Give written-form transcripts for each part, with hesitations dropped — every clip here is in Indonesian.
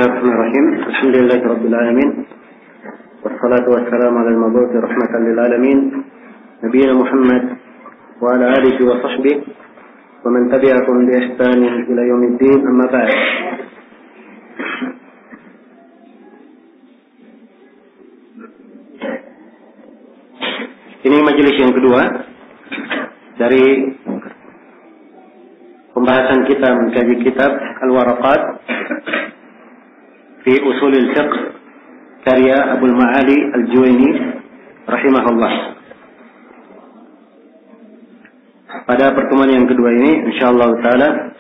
Bismillahirrahmanirrahim. Alhamdulillahirabbil alamin. Wassalatu wassalamu ala al-mabu'uth rahmatan lil alamin, nabiyina Muhammad wa ala alihi wa sahbihi wa man tabi'ahum bi ihsan ila yaumiddin. Amma ba'd. Ini majelis yang kedua dari pembahasan kita mengkaji kitab Al-Waraqat fi Ushulil Fiqh karya Abul Ma'ali Al-Juwaini rahimahullah. Pada pertemuan yang kedua ini insyaallah taala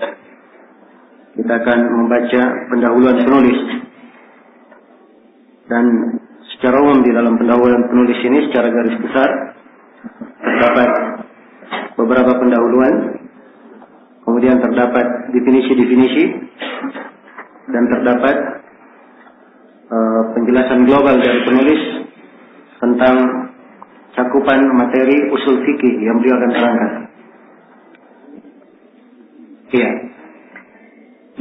kita akan membaca pendahuluan penulis, dan secara umum di dalam pendahuluan penulis ini secara garis besar terdapat beberapa pendahuluan, kemudian terdapat definisi-definisi, dan terdapat penjelasan global dari penulis tentang cakupan materi usul fikih yang beliau akan terangkan. Iya.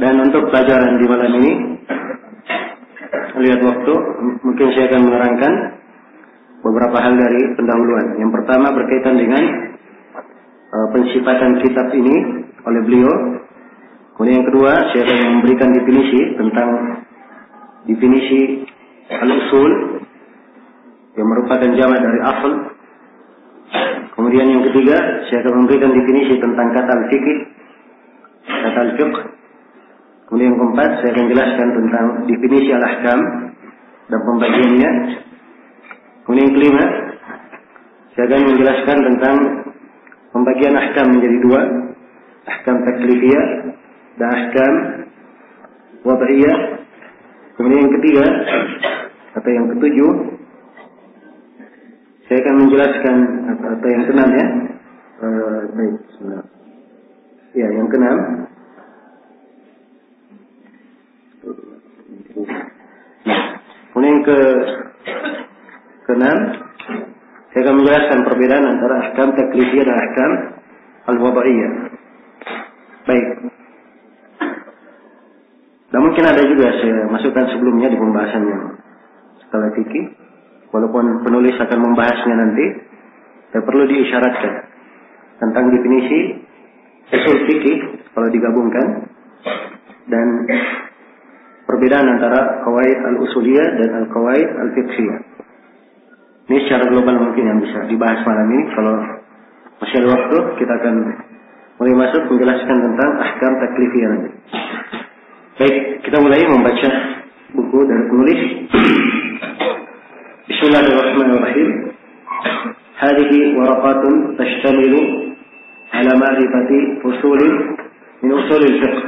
Dan untuk pelajaran di malam ini, lihat waktu, mungkin saya akan menerangkan beberapa hal dari pendahuluan. Yang pertama berkaitan dengan pensifatan kitab ini oleh beliau. Kemudian yang kedua, saya akan memberikan definisi tentang definisi al-usul yang merupakan jamak dari asal. Kemudian yang ketiga, saya akan memberikan definisi tentang kata al-fiqh, kata al-fiqh. Kemudian yang keempat, saya akan jelaskan tentang definisi al-ahkam dan pembagiannya. Kemudian yang kelima, saya akan menjelaskan tentang pembagian ahkam menjadi dua, ahkam taklifiyah dan ahkam wad'iyah. Kemudian yang ketiga atau yang ketujuh, saya akan menjelaskan atau yang keenam ya. Baik, bismillah. Ya, yang keenam. Kemudian yang keenam, saya akan menjelaskan perbedaan antara ahkam taklifiyah dan ahkam al-wad'iyah. Baik. Dan mungkin ada juga saya masukkan sebelumnya di pembahasan yang skala fikih, walaupun penulis akan membahasnya nanti, tapi perlu diisyaratkan tentang definisi usul fikih kalau digabungkan, dan perbedaan antara qawaid al-usuliyah dan al-qawaid al-fiqhiyah. Ini secara global mungkin yang bisa dibahas malam ini. Kalau masih ada waktu, kita akan mulai masuk menjelaskan tentang ahkam taklifiyah nanti. Baik, kita mulai membaca buku dari penulis. Bismillahirrahmanirrahim. Hadhihi waraqatun tashtamilu ala ma'rifati usulin min usulil fiqh.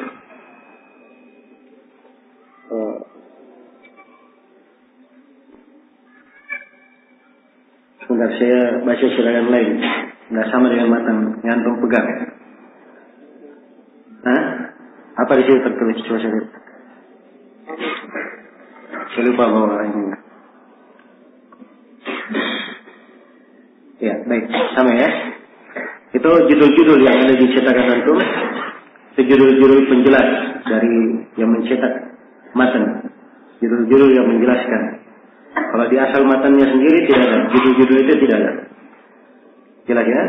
Sebentar, saya baca silakan lain. Nggak sama dengan matan ngantung pegang. Hah? Apa di sini tertulis? Coba saya lihat. Saya lupa bahwa ini. Ya, baik. Sama ya. Itu judul-judul yang ada di cetakan antum. Itu judul-judul penjelas dari yang mencetak matan. Judul-judul yang menjelaskan. Kalau di asal matannya sendiri tidak ada. Judul-judul itu tidak ada. Jelas ya?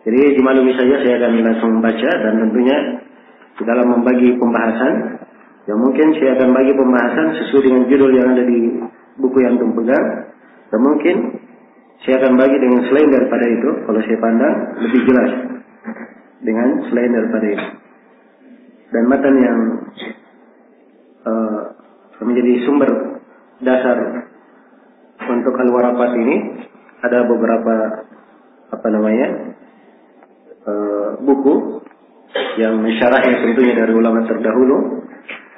Jadi dimaklumi saja, saya akan langsung membaca, dan tentunya di dalam membagi pembahasan, yang mungkin saya akan bagi pembahasan sesuai dengan judul yang ada di buku yang antum pegang, dan mungkin saya akan bagi dengan selain daripada itu, kalau saya pandang lebih jelas dengan selain daripada itu. Dan matan yang menjadi sumber dasar untuk al-waraqat ini ada beberapa buku yang mensyarahnya tentunya dari ulama terdahulu.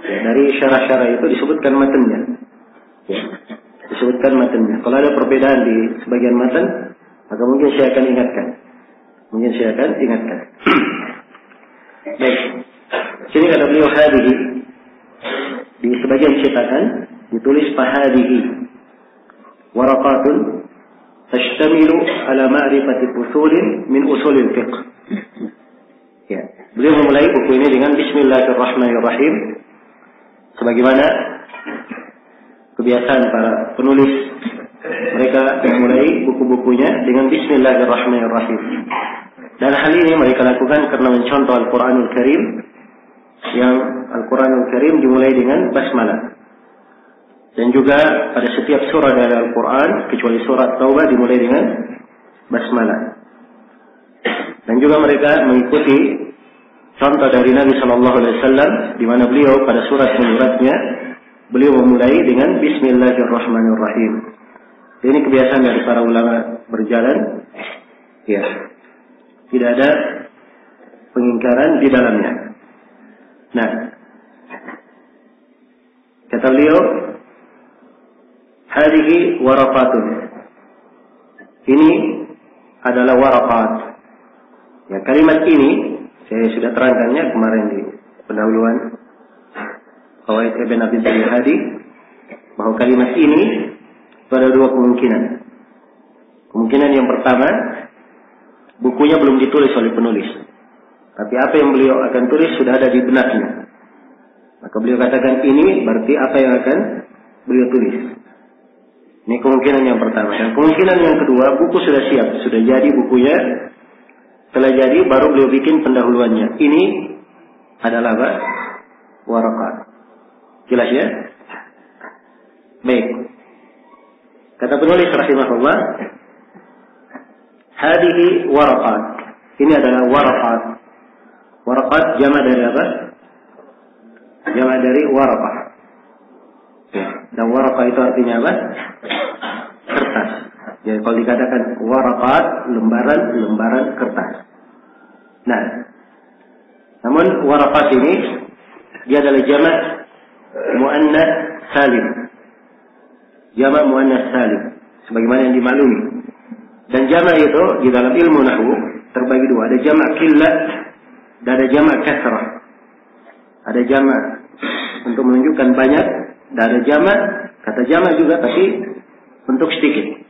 Dari syarah-syarah itu disebutkan matanya. Disebutkan matanya. Kalau ada perbedaan di sebagian matan, maka mungkin saya akan ingatkan. Baik. Sini kata beliau hadhihi. Di sebagian cetakan ditulis fahadhihi waraqatun tashtamilu ala ma'rifati usulin min usulil fiqh. Ya. Beliau memulai buku ini dengan Bismillahirrahmanirrahim. sebagaimana kebiasaan para penulis, mereka memulai buku-bukunya dengan Bismillahirrahmanirrahim. Dan hal ini mereka lakukan karena mencontoh Al-Quranul Karim, yang Al-Quranul Karim dimulai dengan basmalah. Dan juga pada setiap surah dari Al-Quran, kecuali surat Taubah, dimulai dengan basmalah. Dan juga mereka mengikuti contoh dari Nabi SAW, di mana beliau pada surat-suratnya beliau memulai dengan Bismillahirrahmanirrahim. Ini kebiasaan dari para ulama berjalan, ya, tidak ada pengingkaran di dalamnya. Nah, kata beliau, hadhihi waraqatun. Ini adalah waraqat. Ya, kalimat ini saya sudah terangkannya kemarin di pendahuluan Qawaid Ibn Abi Hadi, bahwa kalimat ini ada dua kemungkinan. Kemungkinan yang pertama, bukunya belum ditulis oleh penulis, tapi apa yang beliau akan tulis sudah ada di benaknya. Maka beliau katakan ini berarti apa yang akan beliau tulis. Ini kemungkinan yang pertama. Dan kemungkinan yang kedua, buku sudah siap, sudah jadi bukunya. Setelah jadi, baru beliau bikin pendahuluannya. Ini adalah apa? Waraqat. Jelas ya? Baik. Kata penulis rahimahullah, hadihi waraqat. Ini adalah waraqat. Waraqat jama' dari apa? Jama' dari waraqah. Dan waraqah itu artinya apa? Kertas. Jadi kalau dikatakan waraqat, lembaran-lembaran kertas. Nah, namun waraqat ini dia adalah jama' muannats salim. Jama' muannats salim, sebagaimana yang dimaklumi. Dan jama' itu di dalam ilmu nahwu terbagi dua. Ada jama' qillah dan ada jama' kasrah. Ada jama' untuk menunjukkan banyak, dan ada jama', kata jama' juga tapi untuk sedikit.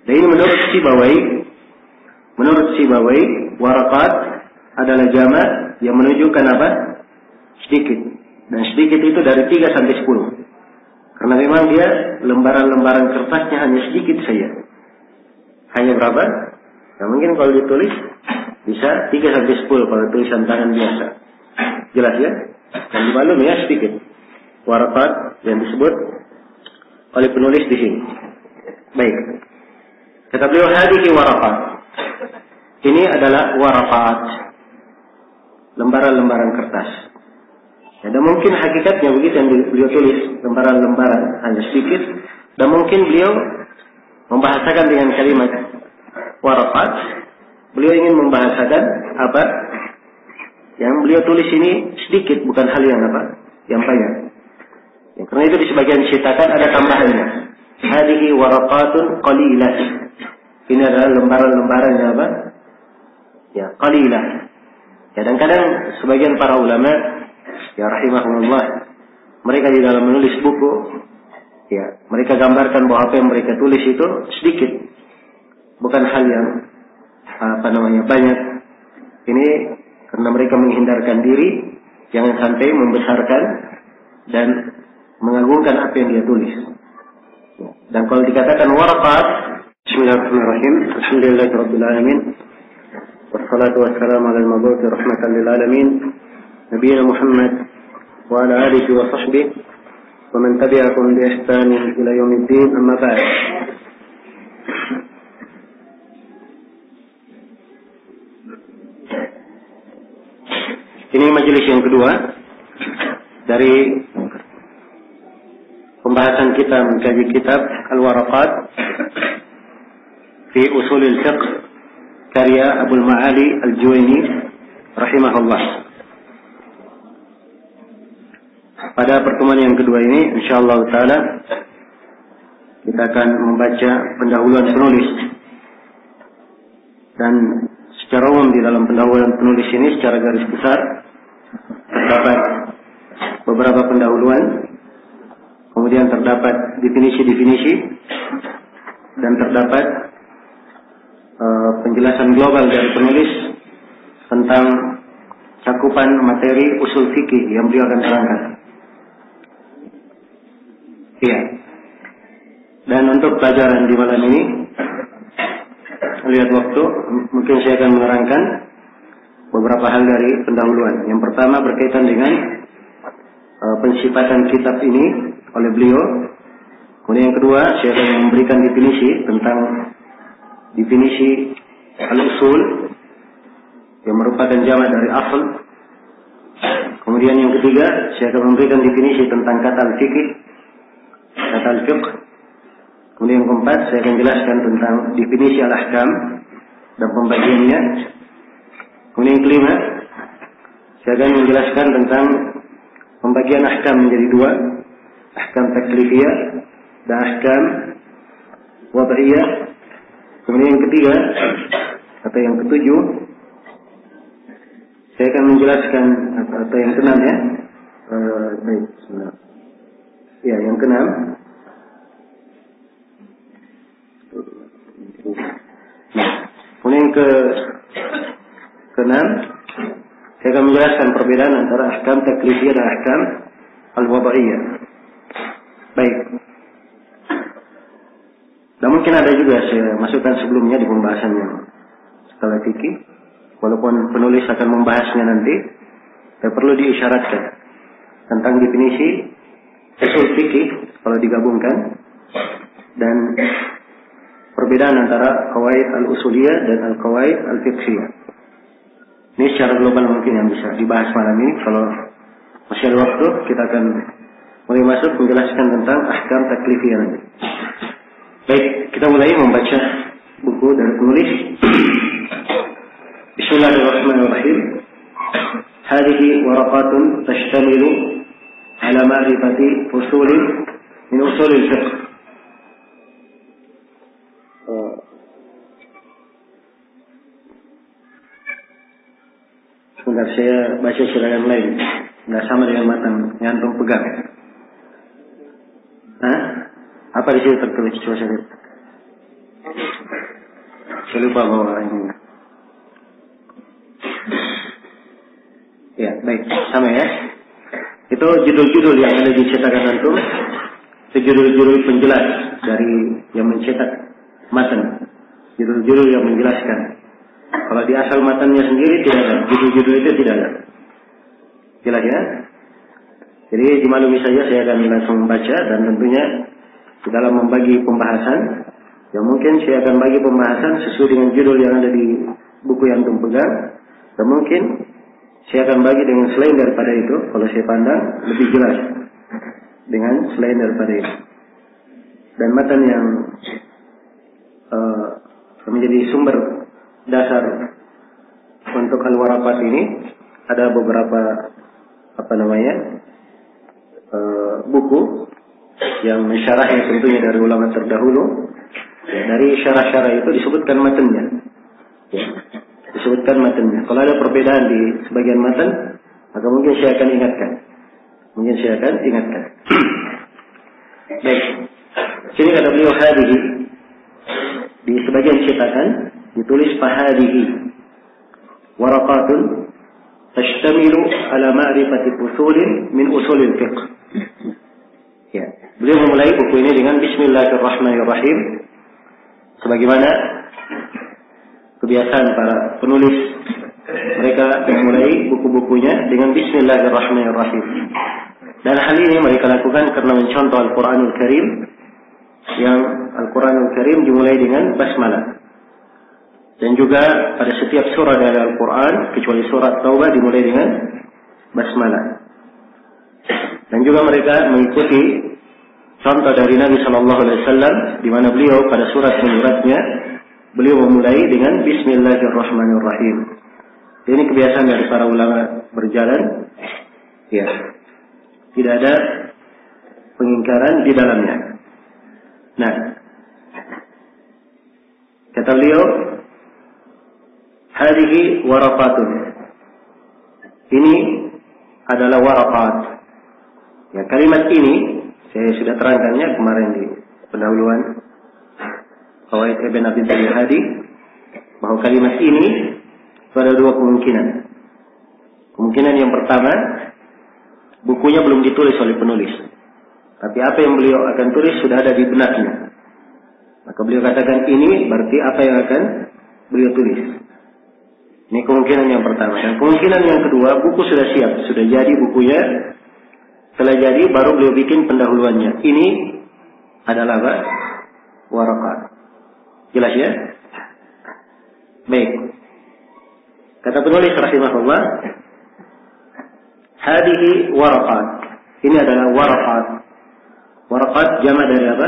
Dan ini menurut Sibawai, waraqat adalah jama' yang menunjukkan apa? Sedikit. Dan sedikit itu dari 3 sampai 10. Karena memang dia lembaran-lembaran kertasnya hanya sedikit saja. Hanya berapa? Nah, mungkin kalau ditulis bisa 3 sampai 10 kalau tulisan tangan biasa. Jelas ya? Dan dimaklumi ya sedikit. Waraqat yang disebut oleh penulis di sini. Baik. Kata beliau, hadhihi waraqat. Ini adalah waraqat. Lembaran-lembaran kertas. Ya, dan mungkin hakikatnya begitu yang beliau tulis, lembaran-lembaran hanya sedikit. Dan mungkin beliau membahasakan dengan kalimat waraqat. Beliau ingin membahasakan apa? Yang beliau tulis ini sedikit, bukan hal yang apa? Yang banyak. Ya, karena itu di sebagian cetakan ada tambahannya. Hadhihi waraqatun qalilah. Ini adalah lembaran-lembaran yang apa? Ya, qalilah. Ya, dan kadang sebagian para ulama, ya rahimahumullah, mereka di dalam menulis buku, ya, mereka gambarkan bahwa apa yang mereka tulis itu sedikit. Bukan hal yang banyak. Ini karena mereka menghindarkan diri, jangan sampai membesarkan dan mengagungkan apa yang dia tulis. Dan kalau dikatakan waraqat, bismillahirrahmanirrahim, alhamdulillahirabbil alamin, wassalatu wassalamu ala al-mabu'uts rahmatan lil alamin, nabiyina Muhammad wa ala alihi wa sahbihi wa man tabi'ahum bi ihsan ila yaumiddin, amma ba'd. Ini majelis yang kedua dari pembahasan kita mengkaji kitab Al-Waraqat fi Usulil Fiqh karya Abul Ma'ali Al-Juwaini rahimahullah. Pada pertemuan yang kedua ini insyaallah taala kita akan membaca pendahuluan penulis. Dan secara umum di dalam pendahuluan penulis ini secara garis besar terdapat beberapa pendahuluan, kemudian terdapat definisi-definisi, dan terdapat penjelasan global dari penulis tentang cakupan materi usul fikih yang beliau akan terangkan. Iya. Dan untuk pelajaran di malam ini, lihat waktu, mungkin saya akan menerangkan beberapa hal dari pendahuluan. Yang pertama berkaitan dengan pensifatan kitab ini oleh beliau. Kemudian yang kedua, saya akan memberikan definisi tentang definisi al-usul yang merupakan jamak dari asal. Kemudian yang ketiga, saya akan memberikan definisi tentang kata al-fiqh, kata al-fiqh. Kemudian yang keempat, saya akan jelaskan tentang definisi al-ahkam dan pembagiannya. Kemudian yang kelima, saya akan menjelaskan tentang pembagian ahkam menjadi dua, ahkam taklifiyah dan ahkam wad'iyah. Kemudian yang ketiga atau yang ketujuh, saya akan menjelaskan atau yang keenam ya. Baik, bismillah. Ya, yang keenam. Kemudian yang keenam, saya akan menjelaskan perbedaan antara ahkam taklifiyah dan ahkam al-wad'iyah. Baik. Dan mungkin ada juga saya masukkan sebelumnya di pembahasan yang setelah fikih, walaupun penulis akan membahasnya nanti, saya perlu diisyaratkan tentang definisi usul fikih kalau digabungkan dan perbedaan antara qawaid al-usuliyah dan al-qawaid al-fiqhiyah. Ini secara global mungkin yang bisa dibahas malam ini. Kalau masih ada waktu, kita akan mulai masuk menjelaskan tentang ahkam taklifiyah nanti. Baik, kita mulai membaca buku dari penulis. Bismillahirrahmanirrahim. Hadhihi waraqatun tashtamilu ala ma'rifati usulin min usulil fiqh. Sebentar, saya baca secara yang lain. Nggak sama dengan matan yang antum pegang. Hah? Apa di sini tertulis? Coba saya lihat. Saya lupa bahwa ini. Ya, baik. Sama ya. Itu judul-judul yang ada di cetakan antum. Itu judul-judul penjelas dari yang mencetak matan. Judul-judul yang menjelaskan. Kalau di asal matannya sendiri tidak ada. Judul-judul itu tidak ada. Jelas ya? Jadi dimaklumi saja saya akan langsung membaca dan tentunya di dalam membagi pembahasan, yang mungkin saya akan bagi pembahasan sesuai dengan judul yang ada di buku yang antum pegang, dan mungkin saya akan bagi dengan selain daripada itu, kalau saya pandang lebih jelas dengan selain daripada itu. Dan matan yang menjadi sumber dasar untuk al-waraqat ini ada beberapa buku yang mensyarahnya tentunya dari ulama terdahulu. Ya, dari syarah-syarah itu disebutkan matanya. Ya, disebutkan matanya. Kalau ada perbedaan di sebagian matan, maka mungkin saya akan ingatkan. Baik. Sini kata beliau hadhihi. Di sebagian cetakan ditulis fahadihi waraqatun tashtamilu ala ma'rifati usulin min usulil fiqh. Ya, beliau memulai buku ini dengan Bismillahirrahmanirrahim, sebagaimana kebiasaan para penulis. Mereka memulai buku-bukunya dengan Bismillahirrahmanirrahim. Dan hal ini mereka lakukan karena mencontoh Al-Quranul Karim, yang Al-Quranul Karim dimulai dengan basmalah. Dan juga pada setiap surah dari Al-Quran, kecuali surat Taubah, dimulai dengan basmalah. Dan juga mereka mengikuti contoh dari Nabi SAW, di mana beliau pada surat-suratnya beliau memulai dengan Bismillahirrahmanirrahim. Ini kebiasaan dari para ulama berjalan. Ya, tidak ada pengingkaran di dalamnya. Nah, kata beliau, hadhihi waraqatun. Ini adalah waraqat. Ya, kalimat ini saya sudah terangkannya kemarin di pendahuluan Qawaid Ibn Abi Hadi, bahwa kalimat ini ada dua kemungkinan. Kemungkinan yang pertama, bukunya belum ditulis oleh penulis. Tapi apa yang beliau akan tulis sudah ada di benaknya. Maka beliau katakan ini berarti apa yang akan beliau tulis. Ini kemungkinan yang pertama. Dan kemungkinan yang kedua, buku sudah siap, sudah jadi bukunya. Setelah jadi baru beliau bikin pendahuluannya. Ini adalah apa? Waraqat. Jelas ya? Baik. Kata penulis rahimahullah, hadihi waraqat. Ini adalah waraqat. Waraqat jamak dari apa?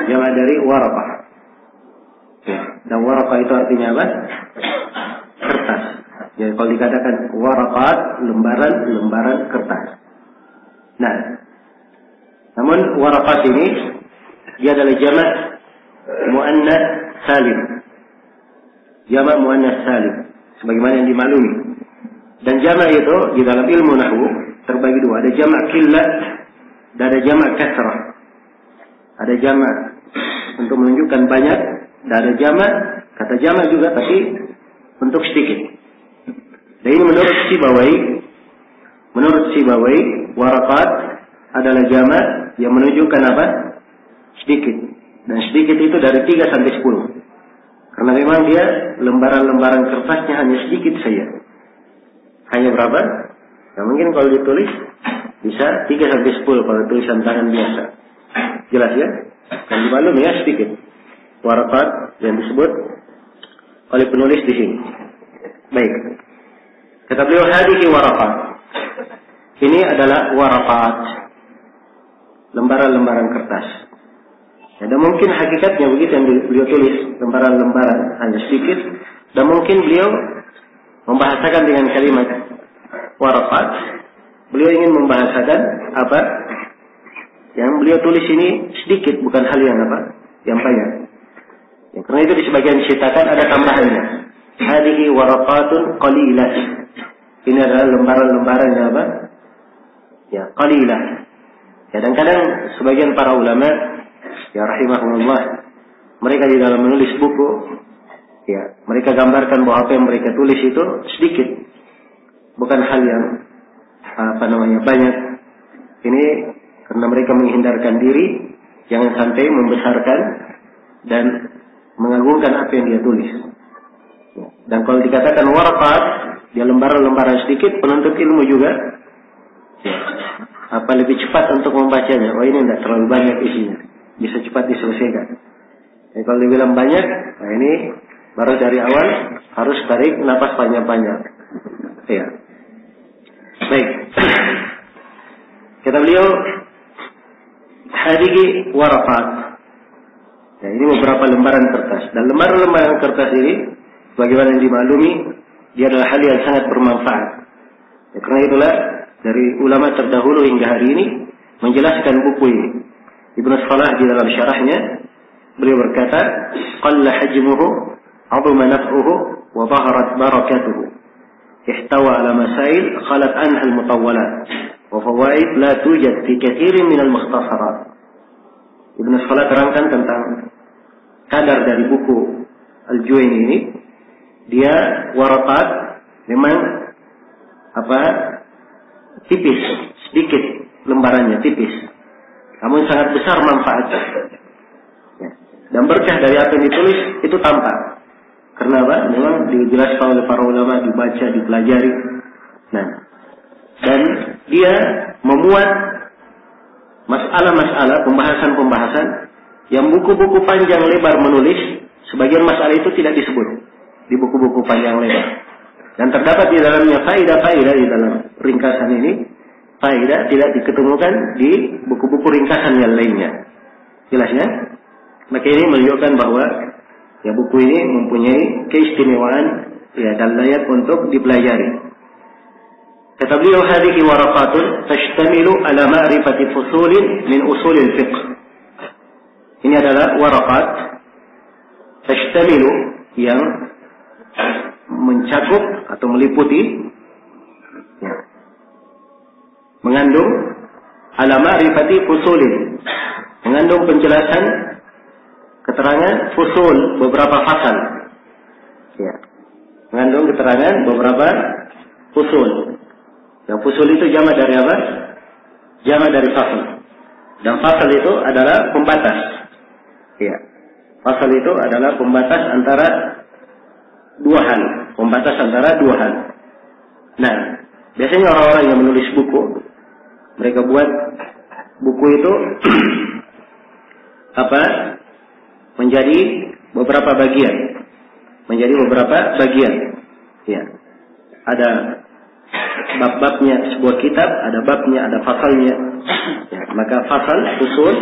Jamak dari waraqah. Dan waraqah itu artinya apa? Kertas. Jadi kalau dikatakan waraqat, lembaran kertas. Nah, namun waraqat ini dia adalah jamak muannats salim. Jamak muannats salim, sebagaimana yang dimaklumi. Dan jamak itu di dalam ilmu nahwu terbagi dua. Ada jamak qillah dan ada jamak kasrah. Ada jamak untuk menunjukkan banyak, dan ada jamak, kata jamak juga tapi untuk sedikit. Dan ini menurut Sibawai, waraqat adalah jamak yang menunjukkan apa? Sedikit. Dan sedikit itu dari 3 sampai 10. Karena memang dia lembaran-lembaran kertasnya hanya sedikit saja. Hanya berapa? Ya mungkin kalau ditulis bisa 3 sampai 10 kalau tulisan tangan biasa. Jelas ya? Dan dimaklumi ya sedikit. Waraqat yang disebut oleh penulis di sini. Baik. Kata beliau hadihi waraqat. Ini adalah waraqat. Lembaran-lembaran kertas. Ya, dan mungkin hakikatnya begitu yang beliau tulis, lembaran-lembaran hanya sedikit. Dan mungkin beliau membahasakan dengan kalimat waraqat. Beliau ingin membahasakan apa? Yang beliau tulis ini sedikit, bukan hal yang apa? Yang banyak. Ya, karena itu di sebagian cetakan ada tambahannya. Hadihi waraqatun qalilah. Ini adalah lembaran-lembaran yang apa? Ya, qalilah. Ya, dan kadang sebagian para ulama, ya rahimahumullah, mereka di dalam menulis buku, ya, mereka gambarkan bahwa apa yang mereka tulis itu sedikit. Bukan hal yang banyak. Ini karena mereka menghindarkan diri, jangan sampai membesarkan dan mengagungkan apa yang dia tulis. Dan kalau dikatakan waraqat, dia lembaran-lembaran sedikit, penuntut ilmu juga lebih cepat untuk membacanya. Oh ini tidak terlalu banyak isinya, bisa cepat diselesaikan. Dan kalau dibilang banyak, nah ini baru dari awal harus tarik napas panjang-panjang. Ya. Baik. Kata beliau, hadihi waraqat. Ya, ini beberapa lembaran kertas. Dan lembaran-lembaran kertas ini, bagaimana yang dimaklumi, dia adalah hal yang sangat bermanfaat. Ya, karena itulah dari ulama terdahulu hingga hari ini menjelaskan buku ini. Ibnu Salah di dalam syarahnya beliau berkata, qalla hajmuhu, 'azuma naf'uhu, wa dhaharat barakatuhu. Ihtawa ala masail khalat anha al-mutawwalat, wa fawaid la tujad fi katsirin min al-mukhtasarat. Ibnu Salah terangkan tentang kadar dari buku Al-Juwayni ini. Dia waraqat memang tipis, sedikit lembarannya, tipis. Namun sangat besar manfaatnya. Ya. Dan berkah dari apa yang ditulis itu tampak. Karena apa? Memang dijelaskan oleh para ulama, dibaca, dipelajari. Nah, dan dia memuat masalah-masalah, pembahasan-pembahasan yang buku-buku panjang lebar menulis, sebagian masalah itu tidak disebut di buku-buku panjang lebar. Dan terdapat di dalamnya faedah-faedah di dalam ringkasan ini, faedah tidak diketemukan di buku-buku ringkasan yang lainnya. Jelas ya? Maka ini menunjukkan bahwa ya buku ini mempunyai keistimewaan ya dan layak untuk dipelajari. Kata beliau, hadihi waraqatun tashtamilu ala ma'rifati fusulin min usulil fiqh. Ini adalah waraqat tashtamilu yang mencakup atau meliputi ya, mengandung ala ma'rifati fusulin, mengandung penjelasan keterangan fusul, beberapa fasal ya, mengandung keterangan beberapa fusul. Yang fusul itu jamak dari apa? jamak dari fasl. Dan fasl itu adalah pembatas. Ya. Fasl itu adalah pembatas antara dua hal. Pembatas antara dua hal. Nah, biasanya orang-orang yang menulis buku, mereka buat buku itu menjadi beberapa bagian. Menjadi beberapa bagian. Ya. Ada bab-babnya sebuah kitab, ada babnya, ada fasalnya. Ya, maka fasal, usul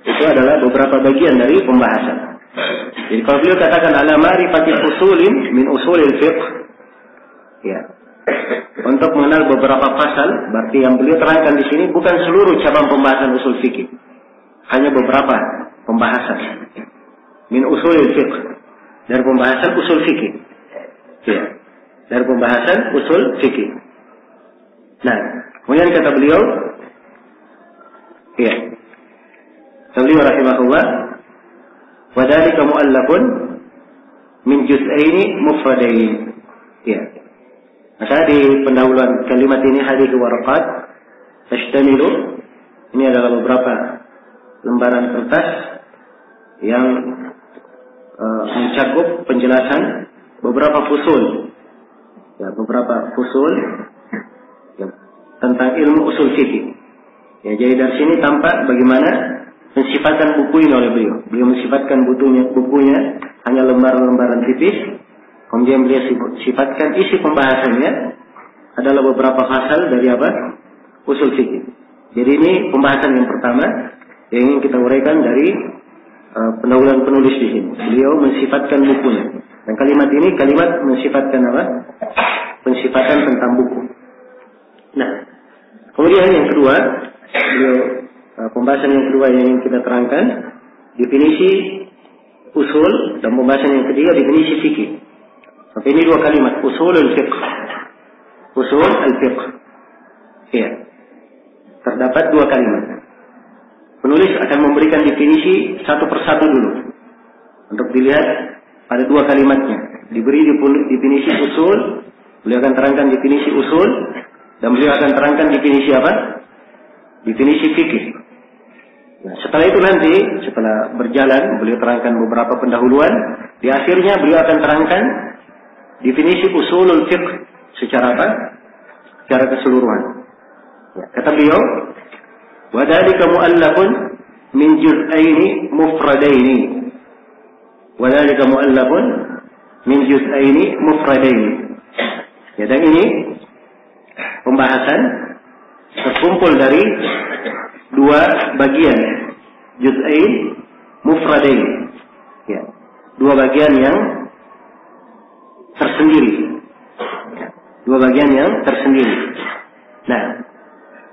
itu adalah beberapa bagian dari pembahasan. Jadi kalau beliau katakan ala ma'rifati usulin min usulil fiqh, ya, untuk mengenal beberapa fasal, berarti yang beliau terangkan di sini bukan seluruh cabang pembahasan usul fikih, hanya beberapa pembahasan min usulil fiqh, dari pembahasan usul fikih, ya, dari pembahasan usul fikih. Nah, kemudian kata beliau, ya, kata beliau rahimahullah, wadhalika mu'allafun min juz'aini mufradain. Ya. Maka di pendahuluan kalimat ini hadhihi waraqat tashtamilu, ini adalah beberapa lembaran kertas yang mencakup penjelasan beberapa fusul. Ya, beberapa fusul ya, tentang ilmu usul fikih. Ya, jadi dari sini tampak bagaimana mensifatkan buku ini oleh beliau. Beliau mensifatkan bukunya hanya lembaran-lembaran tipis. Kemudian beliau sifatkan isi pembahasannya adalah beberapa fasal dari usul fikih. Jadi ini pembahasan yang pertama yang ingin kita uraikan dari pendahuluan penulis di sini. Beliau mensifatkan bukunya. Dan kalimat ini kalimat mensifatkan pensifatan tentang buku. Nah, kemudian yang kedua, beliau pembahasan yang kedua yang ingin kita terangkan, definisi usul, dan pembahasan yang ketiga definisi fikih. Sampai ini dua kalimat, usul al-fiqh. Usul al-fiqh. Ya. Terdapat dua kalimat. Penulis akan memberikan definisi satu persatu dulu. Untuk dilihat pada dua kalimatnya. Diberi definisi usul, beliau akan terangkan definisi usul, dan beliau akan terangkan definisi definisi fikih. Nah, setelah itu nanti, setelah berjalan, beliau terangkan beberapa pendahuluan. Di akhirnya beliau akan terangkan definisi usulul fiqh secara secara keseluruhan. Ya, kata beliau, wadhalika mu'allafun min juz'aini mufradaini. Wadhalika mu'allafun min juz'aini mufradaini. Ya, dan ini pembahasan terkumpul dari dua bagian, juz'ain mufradain. Ya, dua bagian yang tersendiri. Ya, dua bagian yang tersendiri. Nah,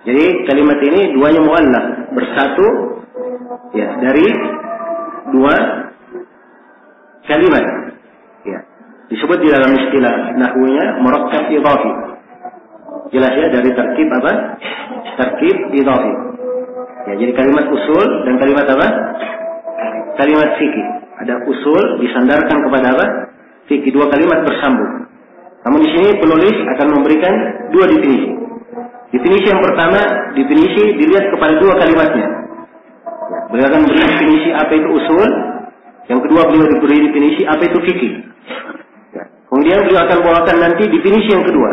jadi kalimat ini duanya mu'allaf, bersatu ya dari dua kalimat. Ya, disebut di dalam istilah nahwunya murakkab idhafi. Jelas ya, dari tarkib tarkib idhafi. Ya, jadi kalimat usul dan kalimat kalimat fikih. Ada usul disandarkan kepada fikih, dua kalimat bersambung. Namun di sini penulis akan memberikan dua definisi. Definisi yang pertama, definisi dilihat kepada dua kalimatnya. Ya, beliau akan beri definisi apa itu usul. Yang kedua beliau diberi definisi apa itu fikih. Ya, kemudian beliau akan bawakan nanti definisi yang kedua,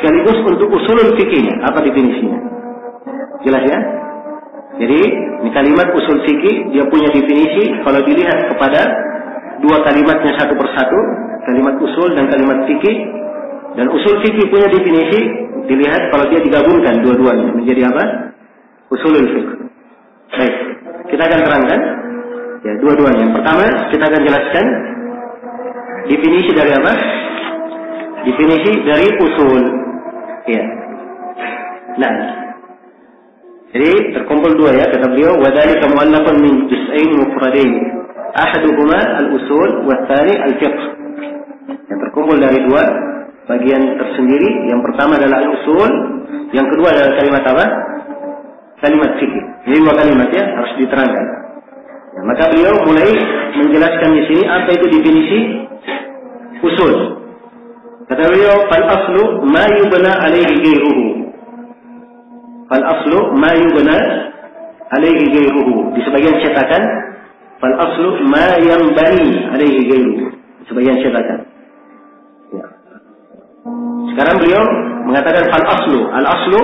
sekaligus untuk usulul fikihnya. Apa definisinya? Jelas ya? Jadi ini kalimat usul fikih, dia punya definisi kalau dilihat kepada dua kalimatnya satu persatu, kalimat usul dan kalimat fikih. Dan usul fikih punya definisi dilihat kalau dia digabungkan dua-duanya menjadi usulul fiqh. Baik, kita akan terangkan ya dua-duanya. Yang pertama kita akan jelaskan definisi dari definisi dari usul. Ya. Nah, jadi terkumpul dua ya, kata beliau, wadhalika mu'allafun min juz'ain mufradain. Ahaduhuma al-usul wa tsani al-fiqh. Yang terkumpul dari dua bagian tersendiri. Yang pertama adalah al-usul, yang kedua adalah kalimat kalimat fikih. Ini dua kalimat ya, harus diterangkan. Ya, maka beliau mulai menjelaskan di sini apa itu definisi usul. Kata beliau, fal aslu ma yubna alaihi ghairuhu. fal aslu ma yubna alaihi ghairuhu. Di sebagian cetakan fal aslu ma yanbani alaihi ghairuhu. Sebagian cetakan. Ya. Sekarang beliau mengatakan fal aslu. Al aslu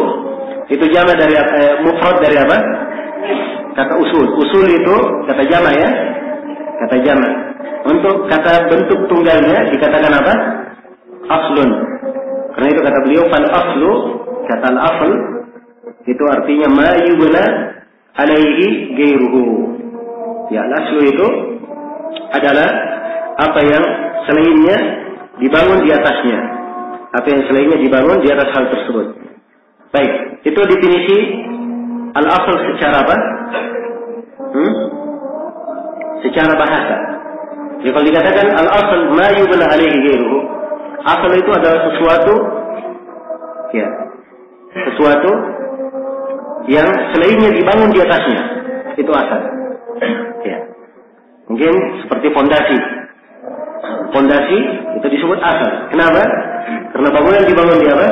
itu jama dari mufrad dari apa? Kata usul. Usul itu kata jama ya. Kata jama. Untuk kata bentuk tunggalnya dikatakan apa? Aslun. Karena itu kata beliau fal aslu, kata al asl itu artinya ma yubna alaihi ghairuhu. Ya, al aslu itu adalah apa yang selainnya dibangun di atasnya. Apa yang selainnya dibangun di atas hal tersebut. Baik, itu definisi al asl secara apa? Secara bahasa. Jadi kalau dikatakan al asl ma yubna alaihi ghairuhu, asal itu adalah sesuatu ya, sesuatu yang selainnya dibangun di atasnya. Itu asal. Ya. Mungkin seperti fondasi. Fondasi itu disebut asal. Kenapa? Karena bangunan dibangun di apa?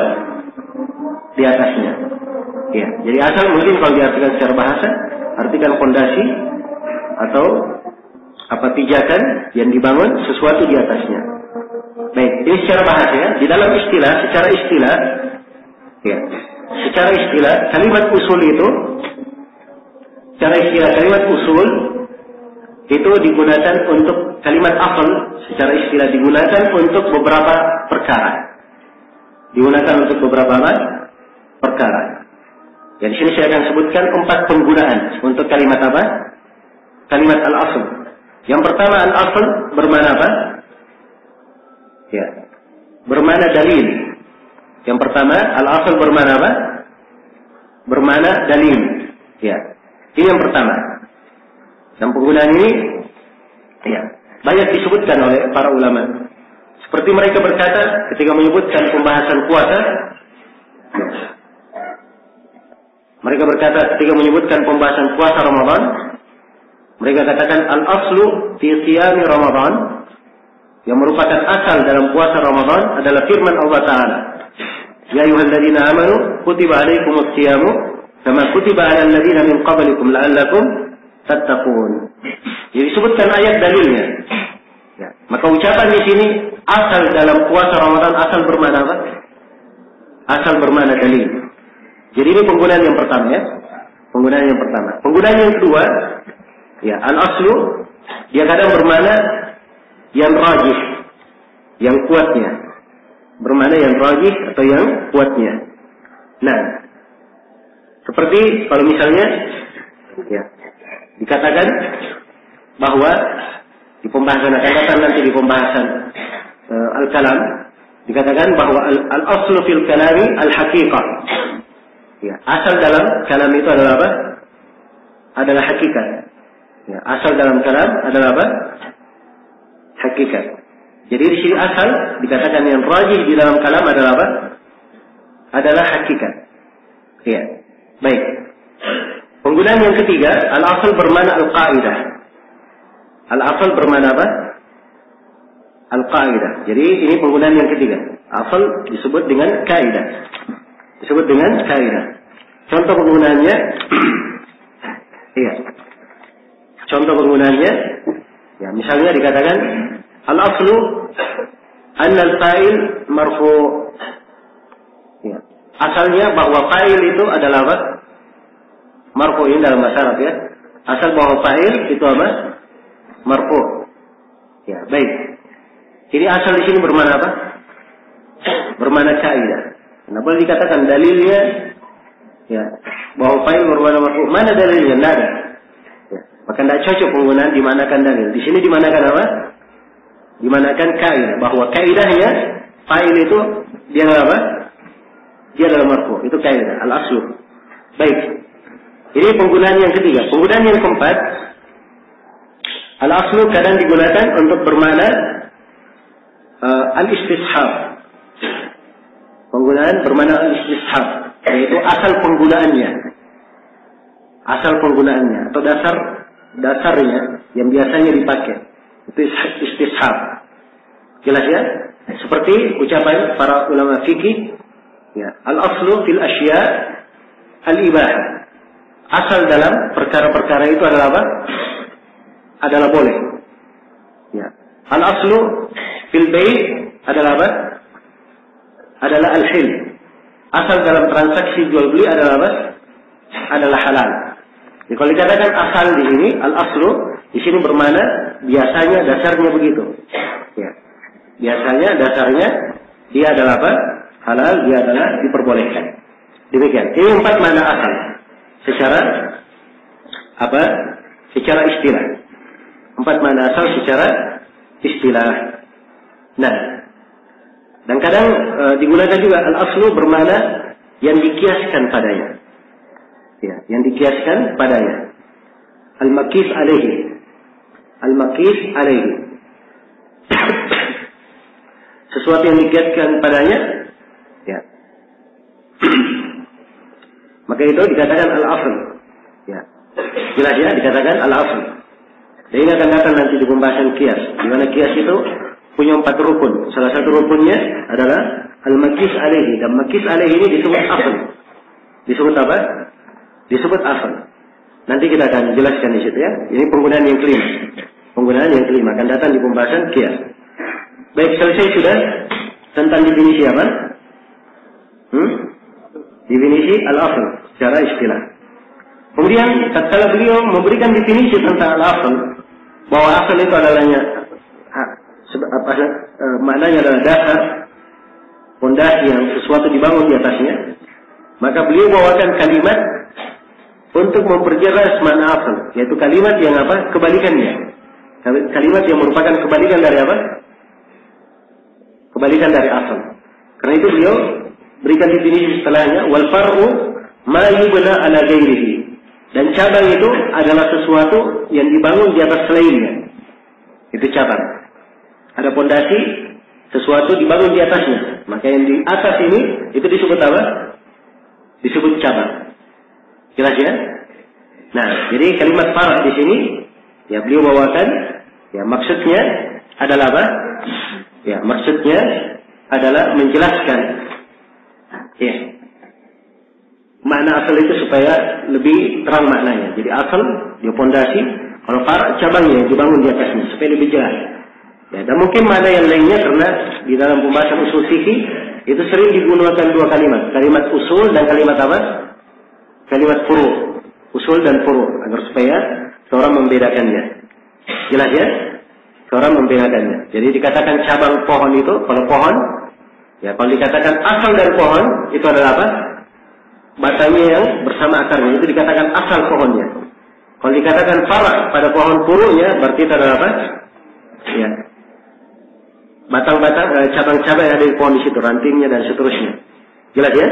Di atasnya. Ya. Jadi asal mungkin kalau diartikan secara bahasa, artikan fondasi atau apa pijakan yang dibangun sesuatu di atasnya. Baik, ini secara bahasa ya. Di dalam istilah, secara istilah, ya, secara istilah kalimat usul itu, secara istilah kalimat usul itu digunakan untuk kalimat asal. Secara istilah digunakan untuk beberapa perkara. Digunakan untuk beberapa perkara. Ya, di sini saya akan sebutkan 4 penggunaan untuk kalimat apa? Kalimat al-asl. Yang pertama al-asl bermakna apa? Ya, bermakna dalil. Yang pertama al-asl bermakna apa? Bermakna dalil. Ya, ini yang pertama. Dan penggunaan ini, ya, banyak disebutkan oleh para ulama. Seperti mereka berkata ketika menyebutkan pembahasan puasa. Mereka berkata ketika menyebutkan pembahasan puasa Ramadan, mereka katakan al-aslu fi qiyam Ramadan, yang merupakan asal dalam puasa Ramadan adalah firman Allah Ta'ala. Ya ayyuhalladzina amanu kutiba alaikumus qiyamu kama kutiba alal ladzina min qablikum la'allakum tattaqun. Jadi disebutkan ayat dalilnya. Ya. Maka ucapan di sini asal dalam puasa Ramadan, asal bermakna apa? Asal bermakna dalil. Jadi ini penggunaan yang pertama ya. Penggunaan yang pertama. Penggunaan yang kedua, ya, al-aslu dia kadang bermakna yang rajih, yang kuatnya. Bermakna yang rajih atau yang kuatnya. Nah, seperti kalau misalnya ya, dikatakan bahwa di pembahasan akan datang nanti di pembahasan al-kalam, dikatakan bahwa al-aslu fil kalami al-haqiqah. Ya, asal dalam kalam itu adalah apa? Adalah hakikat. Ya, asal dalam kalam adalah apa? Hakikat. Jadi di sini asal dikatakan yang rajih di dalam kalam adalah apa? Adalah hakikat. Ya, baik. Penggunaan yang ketiga, al-asal bermakna al-qaidah. Al-asal bermakna apa? Al-qaidah. Jadi ini penggunaan yang ketiga. Asal disebut dengan kaidah. Disebut dengan kaidah. Contoh penggunaannya, iya. Contoh penggunaannya, ya, misalnya dikatakan al-aslu anna al-fa'il marfu'. Ya. Asalnya bahwa fa'il itu adalah apa? Marfu'in dalam bahasa Arab ya. Asal bahwa fa'il itu apa? Marfu'. Ya, baik. Jadi asal di sini bermakna apa? Bermakna kaidah. Nah, boleh dikatakan dalilnya ya, bahwa fa'il bermakna marfu'. Mana dalilnya? Tidak ada. Ya. Maka tidak cocok penggunaan dimanakan dalil. Di sini dimanakan apa? Dimanakan kaidah. Bahwa kaidahnya fa'il itu dia apa? Dia adalah marfu'. Itu kaidah. Al-aslu. Baik. Ini penggunaan yang ketiga. Penggunaan yang keempat, al-aslu kadang digunakan untuk bermakna al-istishab. Penggunaan bermakna al-istishab, yaitu asal penggunaannya. Asal penggunaannya atau dasarnya yang biasanya dipakai. Itu istishab. Jelas ya? Seperti ucapan para ulama fikih, ya, al-aslu fil asya al-ibahah. Asal dalam perkara-perkara itu adalah apa? Adalah boleh. Ya. Al-aslu fil bai' adalah apa? Adalah al-hil. Asal dalam transaksi jual beli adalah apa? Adalah halal. Jadi kalau dikatakan asal di sini, al-aslu di sini bermakna biasanya, dasarnya begitu. Ya. Biasanya, dasarnya dia adalah apa? Halal, dia adalah diperbolehkan. Demikian. Ini 4 makna asal. Secara apa? Secara istilah. 4 makna asal secara istilah. Nah, dan kadang digunakan juga al-aslu bermakna yang dikiaskan padanya. Ya, yang dikiaskan padanya. Al-makis alaihi. Al-makis alaihi. Sesuatu yang dikiaskan padanya, ya. Maka itu dikatakan al-asl. Ya. Jelas ya, dikatakan al-asl. Dan ini akan datang nanti di pembahasan kias. Di mana kias itu punya 4 rukun. Salah satu rukunnya adalah al-makis alaihi. Dan makis alaihi ini disebut asl. Disebut apa? Disebut asl. Nanti kita akan jelaskan di situ ya. Ini penggunaan yang kelima. Penggunaan yang kelima akan datang di pembahasan kias. Baik, selesai sudah tentang definisi apa? Definisi al-asl secara istilah. Kemudian tatkala beliau memberikan definisi tentang al-asl, bahwa asal itu adalahnya maknanya adalah dasar, fondasi yang sesuatu dibangun di atasnya, maka beliau bawakan kalimat untuk memperjelas makna asal, yaitu kalimat yang apa? Kebalikannya. Kalimat yang merupakan kebalikan dari apa? Kebalikan dari asal. Karena itu beliau berikan definisi setelahnya, wal far'u ma yubna ala ghairihi. Dan cabang itu adalah sesuatu yang dibangun di atas selainnya. Itu cabang. Ada pondasi, sesuatu dibangun di atasnya. Maka yang di atas ini itu disebut apa? Disebut cabang. Jelas ya? Nah, jadi kalimat far' di sini ya beliau bawakan, ya maksudnya adalah apa? Ya, maksudnya adalah menjelaskan ya makna asal itu supaya lebih terang maknanya. Jadi asal dia pondasi, kalau far' cabangnya yang dibangun di atasnya supaya lebih jelas. Ya, dan mungkin makna yang lainnya karena di dalam pembahasan usul fikih itu sering digunakan 2 kalimat, kalimat usul dan kalimat apa? Kalimat furu'. Usul dan furu', agar supaya seorang membedakannya. Jelas ya? Seorang membedakannya. Jadi dikatakan cabang pohon itu, kalau pohon, ya kalau dikatakan asal dari pohon itu adalah apa? Batangnya yang bersama akarnya, itu dikatakan asal pohonnya. Kalau dikatakan far' pada pohon furu'nya, berarti itu adalah apa? Ya, batang-batang, cabang-cabang yang ada di pohon di situ, rantingnya dan seterusnya. Jelas ya?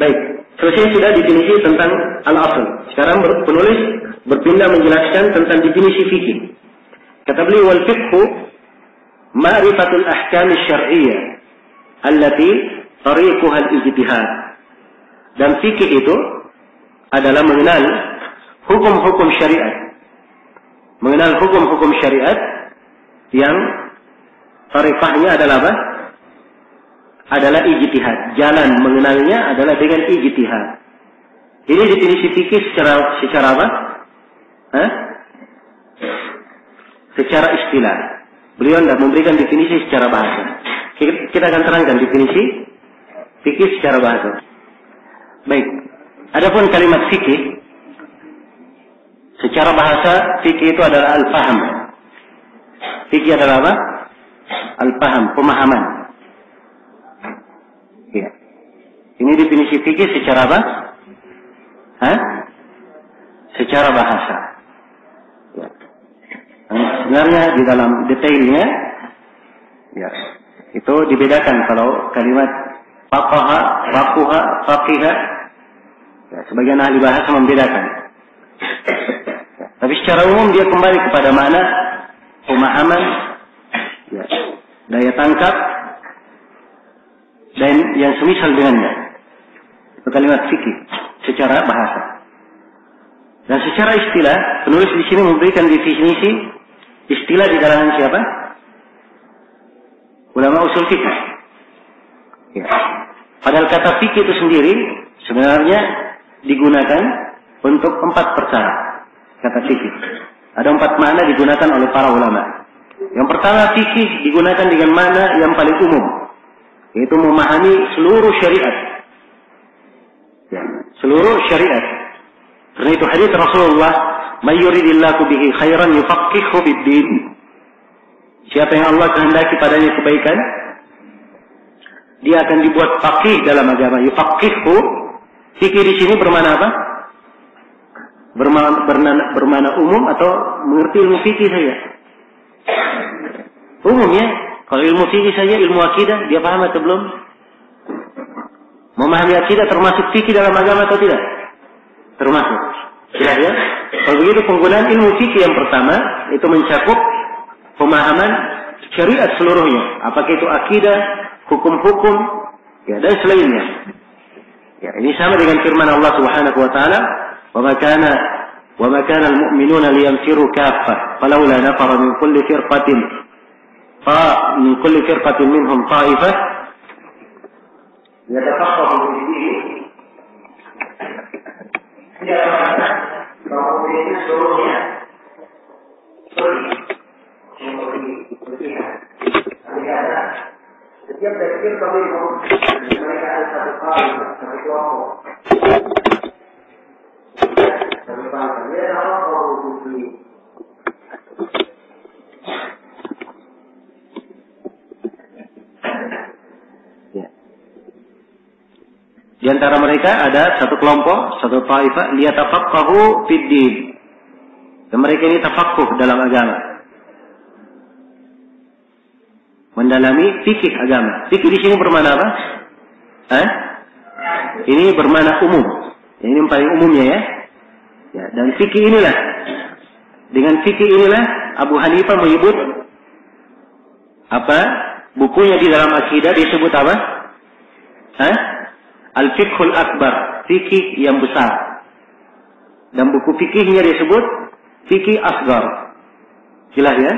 Baik, selesai sudah definisi tentang al-asl. Sekarang penulis berpindah menjelaskan tentang definisi fikih. Kata beliau, wal fiqhu ma'rifatul ahkam syar'iyyah allati tariquha al-ijtihad. Dan fikih itu adalah mengenal hukum-hukum syariat. Mengenal hukum-hukum syariat yang tariqahnya adalah apa? Adalah ijtihad. Jalan mengenalnya adalah dengan ijtihad. Ini definisi fikih secara apa? Secara istilah. Beliau tidak memberikan definisi secara bahasa. Kita akan terangkan definisi fikih secara bahasa. Baik. Adapun kalimat fikih secara bahasa, fikih itu adalah al-faham. Fikih adalah apa? Al-faham, pemahaman. Ya. Ini definisi fikih secara apa? Secara bahasa. Ya. Sebenarnya di dalam detailnya, ya, itu dibedakan kalau kalimat faqaha, faquha, faqihah. Ya, sebagian ahli bahasa membedakan. Ya, tapi secara umum dia kembali kepada makna pemahaman, ya, daya tangkap, dan yang semisal dengannya. Itu kalimat fikih secara bahasa. Dan secara istilah, penulis di sini memberikan definisi istilah di kalangan siapa? Ulama usul fikih. Ya. Padahal kata fikih itu sendiri sebenarnya digunakan untuk 4 perkara, kata fikih. Ada 4 makna digunakan oleh para ulama. Yang pertama, fikih digunakan dengan makna yang paling umum, yaitu memahami seluruh syariat. Ya, seluruh syariat. Karena itu hadis Rasulullah, "May yuridillahu bihi khairan yufaqqihhu bid-din." Siapa yang Allah kehendaki padanya kebaikan, dia akan dibuat faqih dalam agama. Yufaqqihhu, fikih di sini bermakna apa? Bermakna umum atau mengerti ilmu fikih saja? Umum ya. Kalau ilmu fikih saja, ilmu akidah, dia paham atau belum? Memahami akidah termasuk fikih dalam agama atau tidak? Termasuk. Jelas ya? Kalau begitu penggunaan ilmu fikih yang pertama itu mencakup pemahaman syariat seluruhnya. Apakah itu akidah, hukum-hukum, ya, dan selainnya. Ya, ini sama dengan firman Allah Subhanahu wa taala, "Wa ma kana al-mu'minuna liyanfiru kaffah, falawla nafara min kulli firqatin minhum ta'ifah yatafaqahu fi-din." Dia berkata bahwa itu seluruhnya setiap dari kami mereka ada satu kali, satu kelompok. Satu bangsa. Dia adalah orang muslim. Di antara mereka ada satu kelompok, satu taifah, liyatafaqahu fid-din. Dan mereka ini tafaqquh dalam agama. Mendalami fikih agama. Fikih di sini bermakna apa? Ini bermakna umum. Ini yang paling umumnya ya. Ya, dan fikih inilah. Dengan fikih inilah Abu Hanifah menyebut apa? Bukunya di dalam akidah disebut apa? Al-Fiqhul Akbar, fikih yang besar. Dan buku fikihnya disebut fikih asgar. Jelas ya?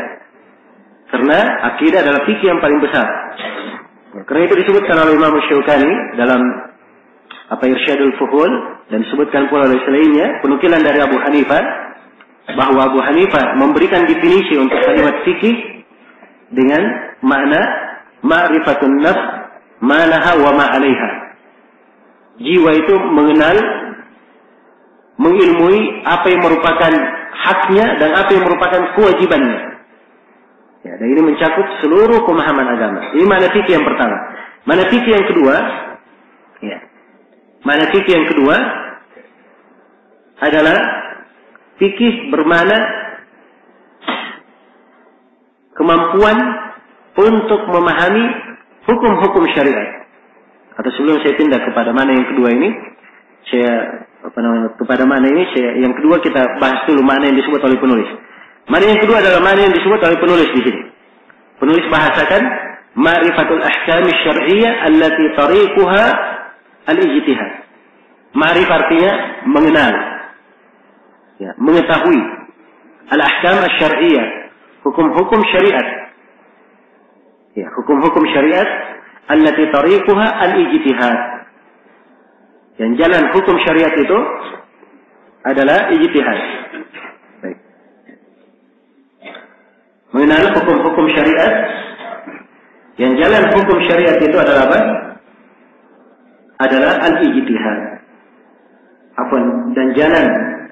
Karena akidah adalah fikih yang paling besar. Karena itu disebutkan oleh Imam Syaukani dalam Irsyadul Fuhul, dan disebutkan pula oleh selainnya, penukilan dari Abu Hanifah, bahwa Abu Hanifah memberikan definisi untuk kalimat fikih dengan makna ma'rifatun nafs ma laha wa ma 'alaiha. Jiwa itu mengenal, mengilmui apa yang merupakan haknya dan apa yang merupakan kewajibannya. Ya, dan ini mencakup seluruh pemahaman agama. Ini makna fikih yang pertama. Makna fikih yang kedua, ya. Makna fikih yang kedua adalah fikih bermakna kemampuan untuk memahami hukum-hukum syariat. Atau sebelum saya pindah kepada mana yang kedua ini, yang kedua kita bahas dulu mana yang disebut oleh penulis. Mana yang kedua adalah mana yang disebut oleh penulis di sini. Penulis bahasakan ma'rifatul ahkam syar'iyyah allati tariquha al-ijtihad. Ma'rif artinya mengenal, ya, mengetahui. Al-ahkam syar'iyyah, hukum-hukum syariat. Ya, hukum-hukum syariat allati tariquha al-ijtihad. Yang jalan hukum syariat itu adalah ijtihad. Baik. Mengenal hukum-hukum syariat, yang jalan hukum syariat itu adalah apa? Adalah al-ijtihad. Dan jalan,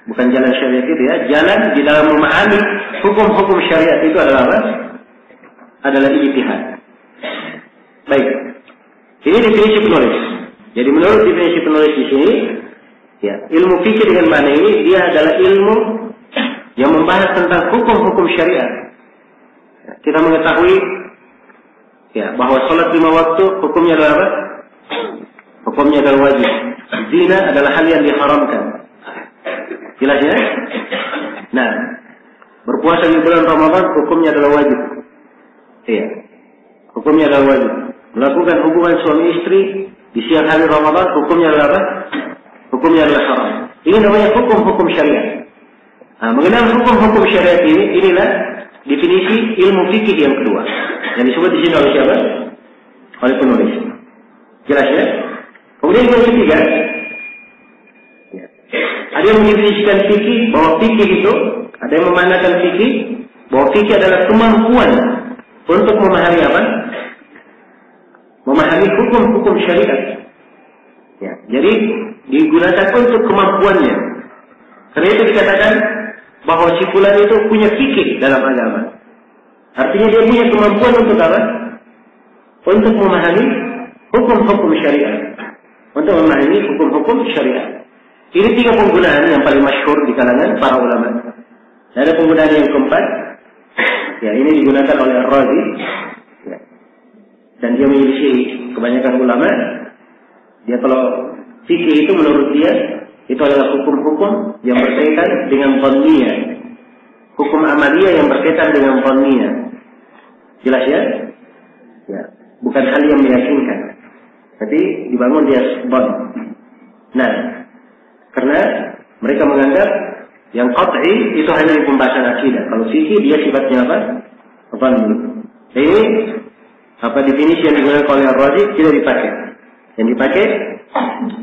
bukan jalan syariat itu ya, jalan di dalam memahami hukum-hukum syariat itu adalah apa? Adalah ijtihad. Baik. Ini definisi penulis. Jadi menurut definisi penulis di sini, ya, ilmu fikih dengan makna ini dia adalah ilmu yang membahas tentang hukum-hukum syariat. Ya, kita mengetahui, ya, bahwa salat 5 waktu hukumnya adalah apa? Hukumnya adalah wajib. Zina adalah hal yang diharamkan. Jelas ya? Nah, berpuasa di bulan Ramadan hukumnya adalah wajib. Iya. Hukumnya adalah wajib. Melakukan hubungan suami istri di siang hari Ramadan hukumnya adalah apa? Hukumnya adalah haram. Ini namanya hukum-hukum syariat. Nah, mengenal hukum-hukum syariat inilah definisi ilmu fikih yang kedua. Yang disebut di sini oleh siapa? Oleh penulis. Jelas ya? Kemudian yang ketiga, Ada yang mendefinisikan fikih bahwa fikih itu, ada yang memandangkan fikih bahwa fikih adalah kemampuan untuk memahami apa? Memahami hukum-hukum syariat. Ya, jadi digunakan untuk kemampuannya. Karena itu dikatakan bahwa si fulan itu punya fikih dalam agama. Artinya dia punya kemampuan untuk apa? Untuk memahami hukum-hukum syariat. Untuk memahami hukum-hukum syariat. Ini 3 penggunaan yang paling masyhur di kalangan para ulama. Dan ada penggunaan yang keempat. Ya, ini digunakan oleh Ar-Razi. Ya. Dan dia menyelisih kebanyakan ulama. Dia kalau fikih itu menurut dia itu adalah hukum-hukum yang berkaitan dengan dhanniyah. Hukum amaliyah yang berkaitan dengan dhanniyah. Jelas ya? Ya, bukan hal yang meyakinkan. Tapi dibangun di atas dhann. Nah, karena mereka menganggap yang qat'i itu hanya di pembahasan akidah. Kalau fikih dia sifatnya apa? Dhanni. Ini apa definisi yang digunakan oleh Ar-Razi tidak dipakai. Yang dipakai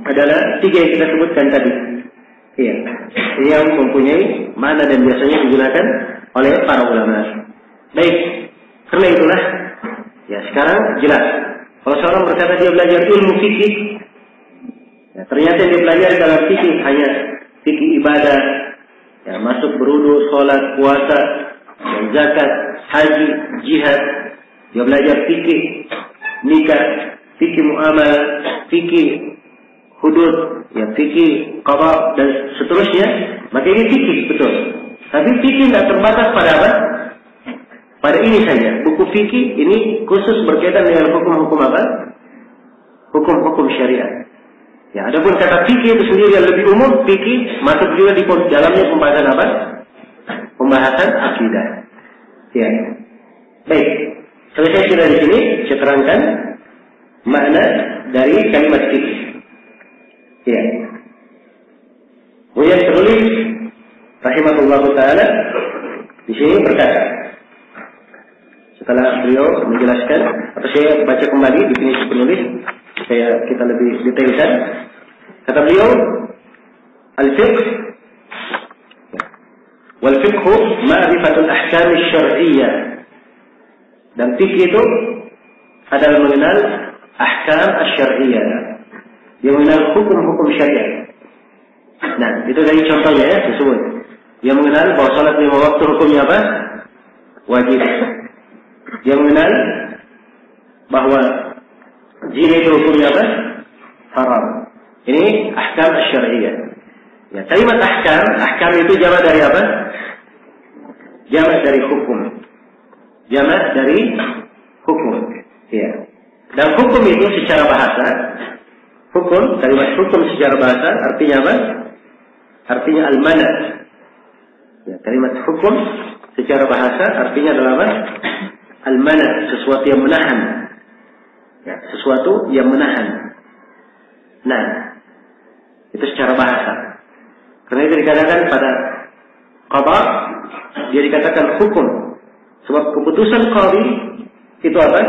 adalah 3 yang kita sebutkan tadi. Iya. Yang mempunyai makna dan biasanya digunakan oleh para ulama. Baik. Karena itulah ya sekarang jelas. Kalau seorang berkata dia belajar ilmu fikih, ya, ternyata yang dia pelajari dalam fikih hanya fikih ibadah, ya, masuk berudu, sholat, puasa, ya, zakat, haji, jihad. Dia belajar fikih nikah, fikih muamalah, fikih hudud, ya, fikih qada dan seterusnya. Maka ini fikih betul. Tapi fikih tidak terbatas pada apa? Pada ini saja. Buku fikih ini khusus berkaitan dengan hukum-hukum apa? Hukum-hukum syariat. Ya, adapun kata fikih itu sendiri yang lebih umum, fikih masuk juga di dalamnya pembahasan apa? Pembahasan akidah. Ya. Baik. Selesai sudah di sini, saya terangkan makna dari kalimat fikih. Ya. Kemudian penulis rahimahullah taala di sini berkata, setelah beliau menjelaskan, atau saya baca kembali definisi penulis supaya kita lebih detailkan. Kata beliau, al-fiqh wal fiqhu ma'rifatul ahkam asy-syar'iyyah. Dan fikih itu adalah mengenal ahkam asy-syar'iyyah. Dia mengenal hukum-hukum syariat. Nah, itu dari contohnya ya, disebut. Dia mengenal bahwa salat 5 waktu hukumnya apa? Wajib. Dia mengenal bahwa zina itu hukumnya apa? Haram. Ini ahkam asy-syar'iyyah. Ya, kalimat ahkam itu jamak dari apa? Jamak dari hukum. Jamak dari hukum. Ya. Dan hukum itu secara bahasa, kalimat hukum secara bahasa artinya apa? Artinya al-mana. Ya, kalimat hukum secara bahasa artinya adalah apa? Al-mana, sesuatu yang menahan. Ya, sesuatu yang menahan. Nah, itu secara bahasa. Karena itu dikatakan pada qada, dia dikatakan hukum. Sebab keputusan qadi itu apa?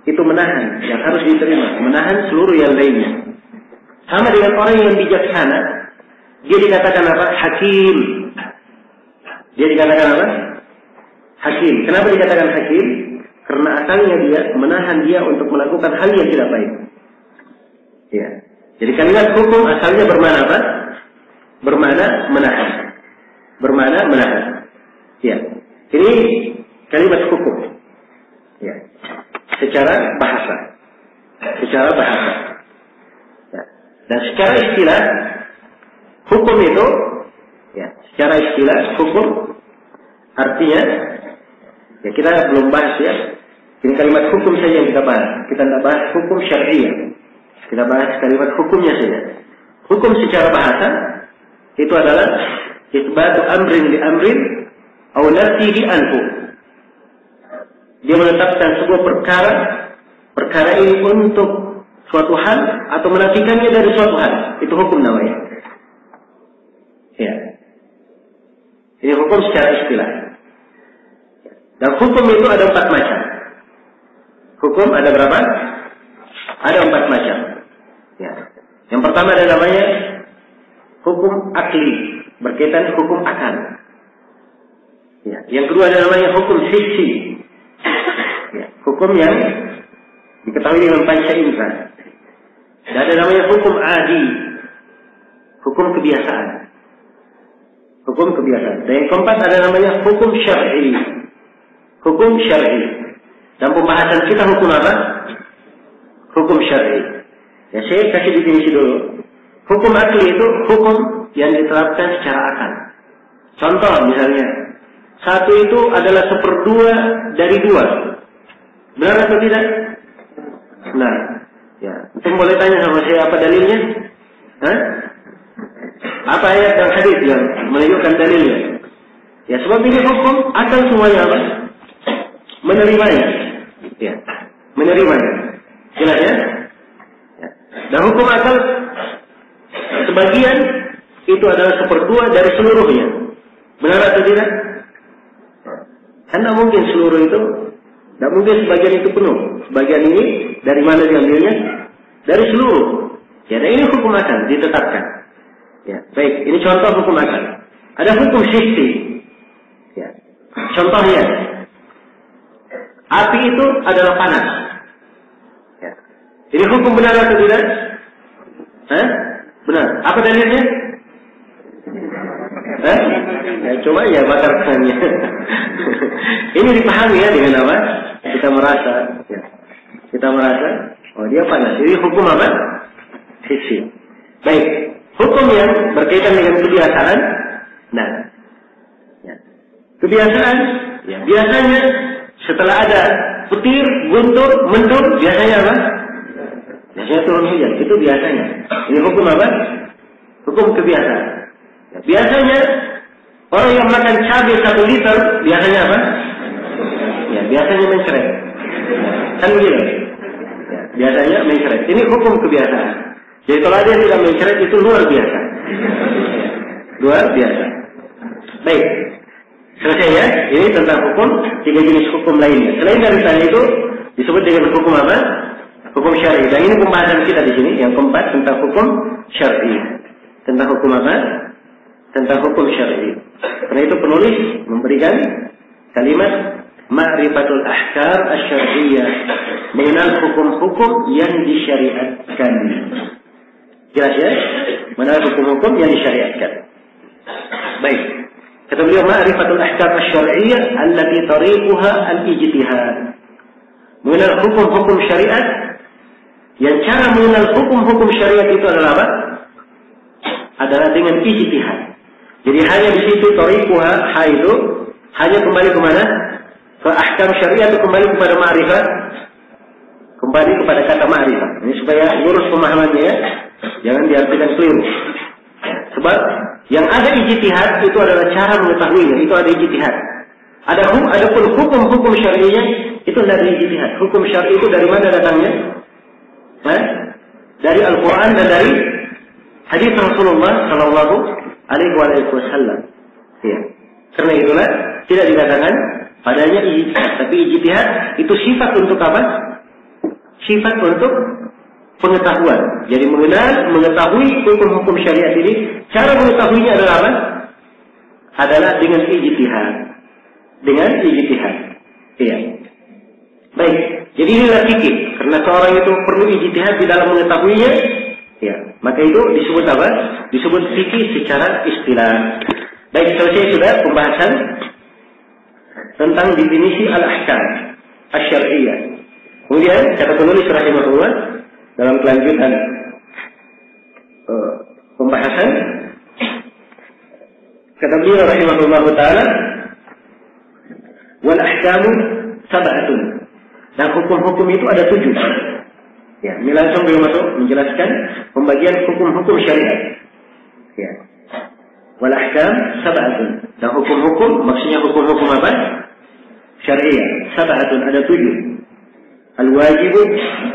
Itu menahan, yang harus diterima. Menahan seluruh yang lainnya. Sama dengan orang yang bijaksana, dia dikatakan apa? Hakim. Dia dikatakan apa? Hakim. Kenapa dikatakan hakim? Karena asalnya dia menahan dia untuk melakukan hal yang tidak baik. Ya. Jadi kalimat hukum asalnya bermakna apa? Bermakna menahan. Bermakna menahan. Ya. Ini kalimat hukum. Ya. Secara bahasa. Secara bahasa. Ya. Dan secara istilah hukum itu, ya, secara istilah hukum artinya, ya kita belum bahas ya. Ini kalimat hukum saja yang kita bahas. Kita tidak bahas hukum syar'iyyah. Kita bahas kalimat hukumnya saja. Hukum secara bahasa itu adalah isbatu amrin li amrin aw nafyihi anhu. Dia menetapkan sebuah perkara ini untuk suatu hal atau menafikannya dari suatu hal. Itu hukum namanya. Ya. Ini hukum secara istilah. Dan hukum itu ada 4 macam. Hukum ada berapa? Ada 4 macam. Ya. Yang pertama ada namanya hukum akli, berkaitan hukum akal. Ya. Yang kedua ada namanya hukum hissi. Ya. Hukum yang diketahui dengan panca indera. Dan ada namanya hukum adi, hukum kebiasaan. Hukum kebiasaan. Dan yang keempat ada namanya hukum syar'i. Hukum syar'i. Dan pembahasan kita hukum apa? Hukum syar'i. Ya, saya kasih definisi dulu. Hukum akli itu hukum yang diterapkan secara akal. Contoh misalnya, satu itu adalah 1/2 dari 2. Benar atau tidak? Benar. Ya, antum boleh tanya sama saya apa dalilnya? Hah? Apa ayat dan hadis yang menunjukkan dalilnya? Ya, sebab ini hukum akal semuanya apa? Menerimanya. Ya, menerimanya. Jelas ya? Ya. Dan hukum akal sebagian itu adalah 1/2 dari seluruhnya. Benar atau tidak? Kan tidak mungkin seluruh itu, tidak mungkin sebagian itu penuh. Sebagian ini dari mana diambilnya? Dari seluruh. Ya, dan ini hukum akal ditetapkan. Ya, baik. Ini contoh hukum akal. Ada hukum hissi. Ya. Contohnya, api itu adalah panas. Ya. Ini hukum benar atau tidak? Hah? Benar. Apa dalilnya? Hah? Ya, coba ya bakarkannya. Ini dipahami ya dengan apa? Kita merasa, ya. Kita merasa, oh dia panas. Jadi hukum apa? Hissi. Baik. Hukum yang berkaitan dengan kebiasaan. Nah, ya. Kebiasaan, ya biasanya setelah ada petir, guntur, mendung, biasanya apa? Biasanya turun hujan. Itu biasanya. Ini hukum apa? Hukum kebiasaan. Ya, biasanya orang yang makan cabai 1 liter, biasanya apa? Ya, biasanya mencret. Kan begitu? Ya, biasanya mencret. Ini hukum kebiasaan. Jadi kalau ada yang tidak mencret itu luar biasa. Luar biasa. Baik. Selesai ya. Ini tentang hukum, 3 jenis hukum lainnya. Selain dari tadi itu disebut dengan hukum apa? Hukum syar'i. Dan ini pembahasan kita di sini yang keempat tentang hukum syar'i. Tentang hukum apa? Tentang hukum syar'i. Karena itu penulis memberikan kalimat ma'rifatul ahkam asy-syar'iyyah, mengenal hukum-hukum yang disyariatkan. Jelas ya? Mengenal hukum-hukum yang disyariatkan. Baik. Kata beliau ma'rifatul ahkam asy-syar'iyyah allati tariquha al-ijtihad. Mengenal hukum-hukum syariat yang cara mengenal hukum-hukum syariat itu adalah apa? Adalah dengan ijtihad. Jadi hanya di situ tariquha, itu hanya kembali ke mana? Ke ahkam syariat atau kembali kepada ma'rifat? Kembali kepada kata ma'rifat. Ini supaya lurus pemahamannya ya. Jangan diartikan keliru. Sebab yang ada ijtihad itu adalah cara mengetahuinya. Itu ada ijtihad. Adapun hukum-hukum syar'inya itu dari ijtihad. Hukum syar'i itu dari mana datangnya? Dari Al-Quran dan dari hadis Rasulullah Sallallahu Alaihi Wasallam. Ya. Karena itulah tidak dikatakan padanya ijtihad, tapi ijtihad itu sifat untuk apa? Sifat untuk pengetahuan. Jadi mengetahui hukum-hukum syariat ini, cara mengetahuinya adalah apa? Adalah dengan ijtihad. Dengan ijtihad. Iya. Baik. Jadi inilah fikih. Karena seorang itu perlu ijtihad di dalam mengetahuinya, ya. Maka itu disebut apa? Disebut fikih secara istilah. Baik, selesai sudah pembahasan tentang definisi al-ahkam asy-syar'iyyah. Kemudian kata penulis rahimahullah dalam kelanjutan pembahasan, kata beliau rahimahullah taala, wal ahkamu sab'atun. Dan hukum-hukum itu ada 7. Ya, ini langsung beliau masuk menjelaskan pembagian hukum-hukum syariat. Ya. Wal ahkam sab'atun. Dan hukum-hukum maksudnya hukum-hukum apa? Syariah. Sab'atun, ada 7. Al-wajibu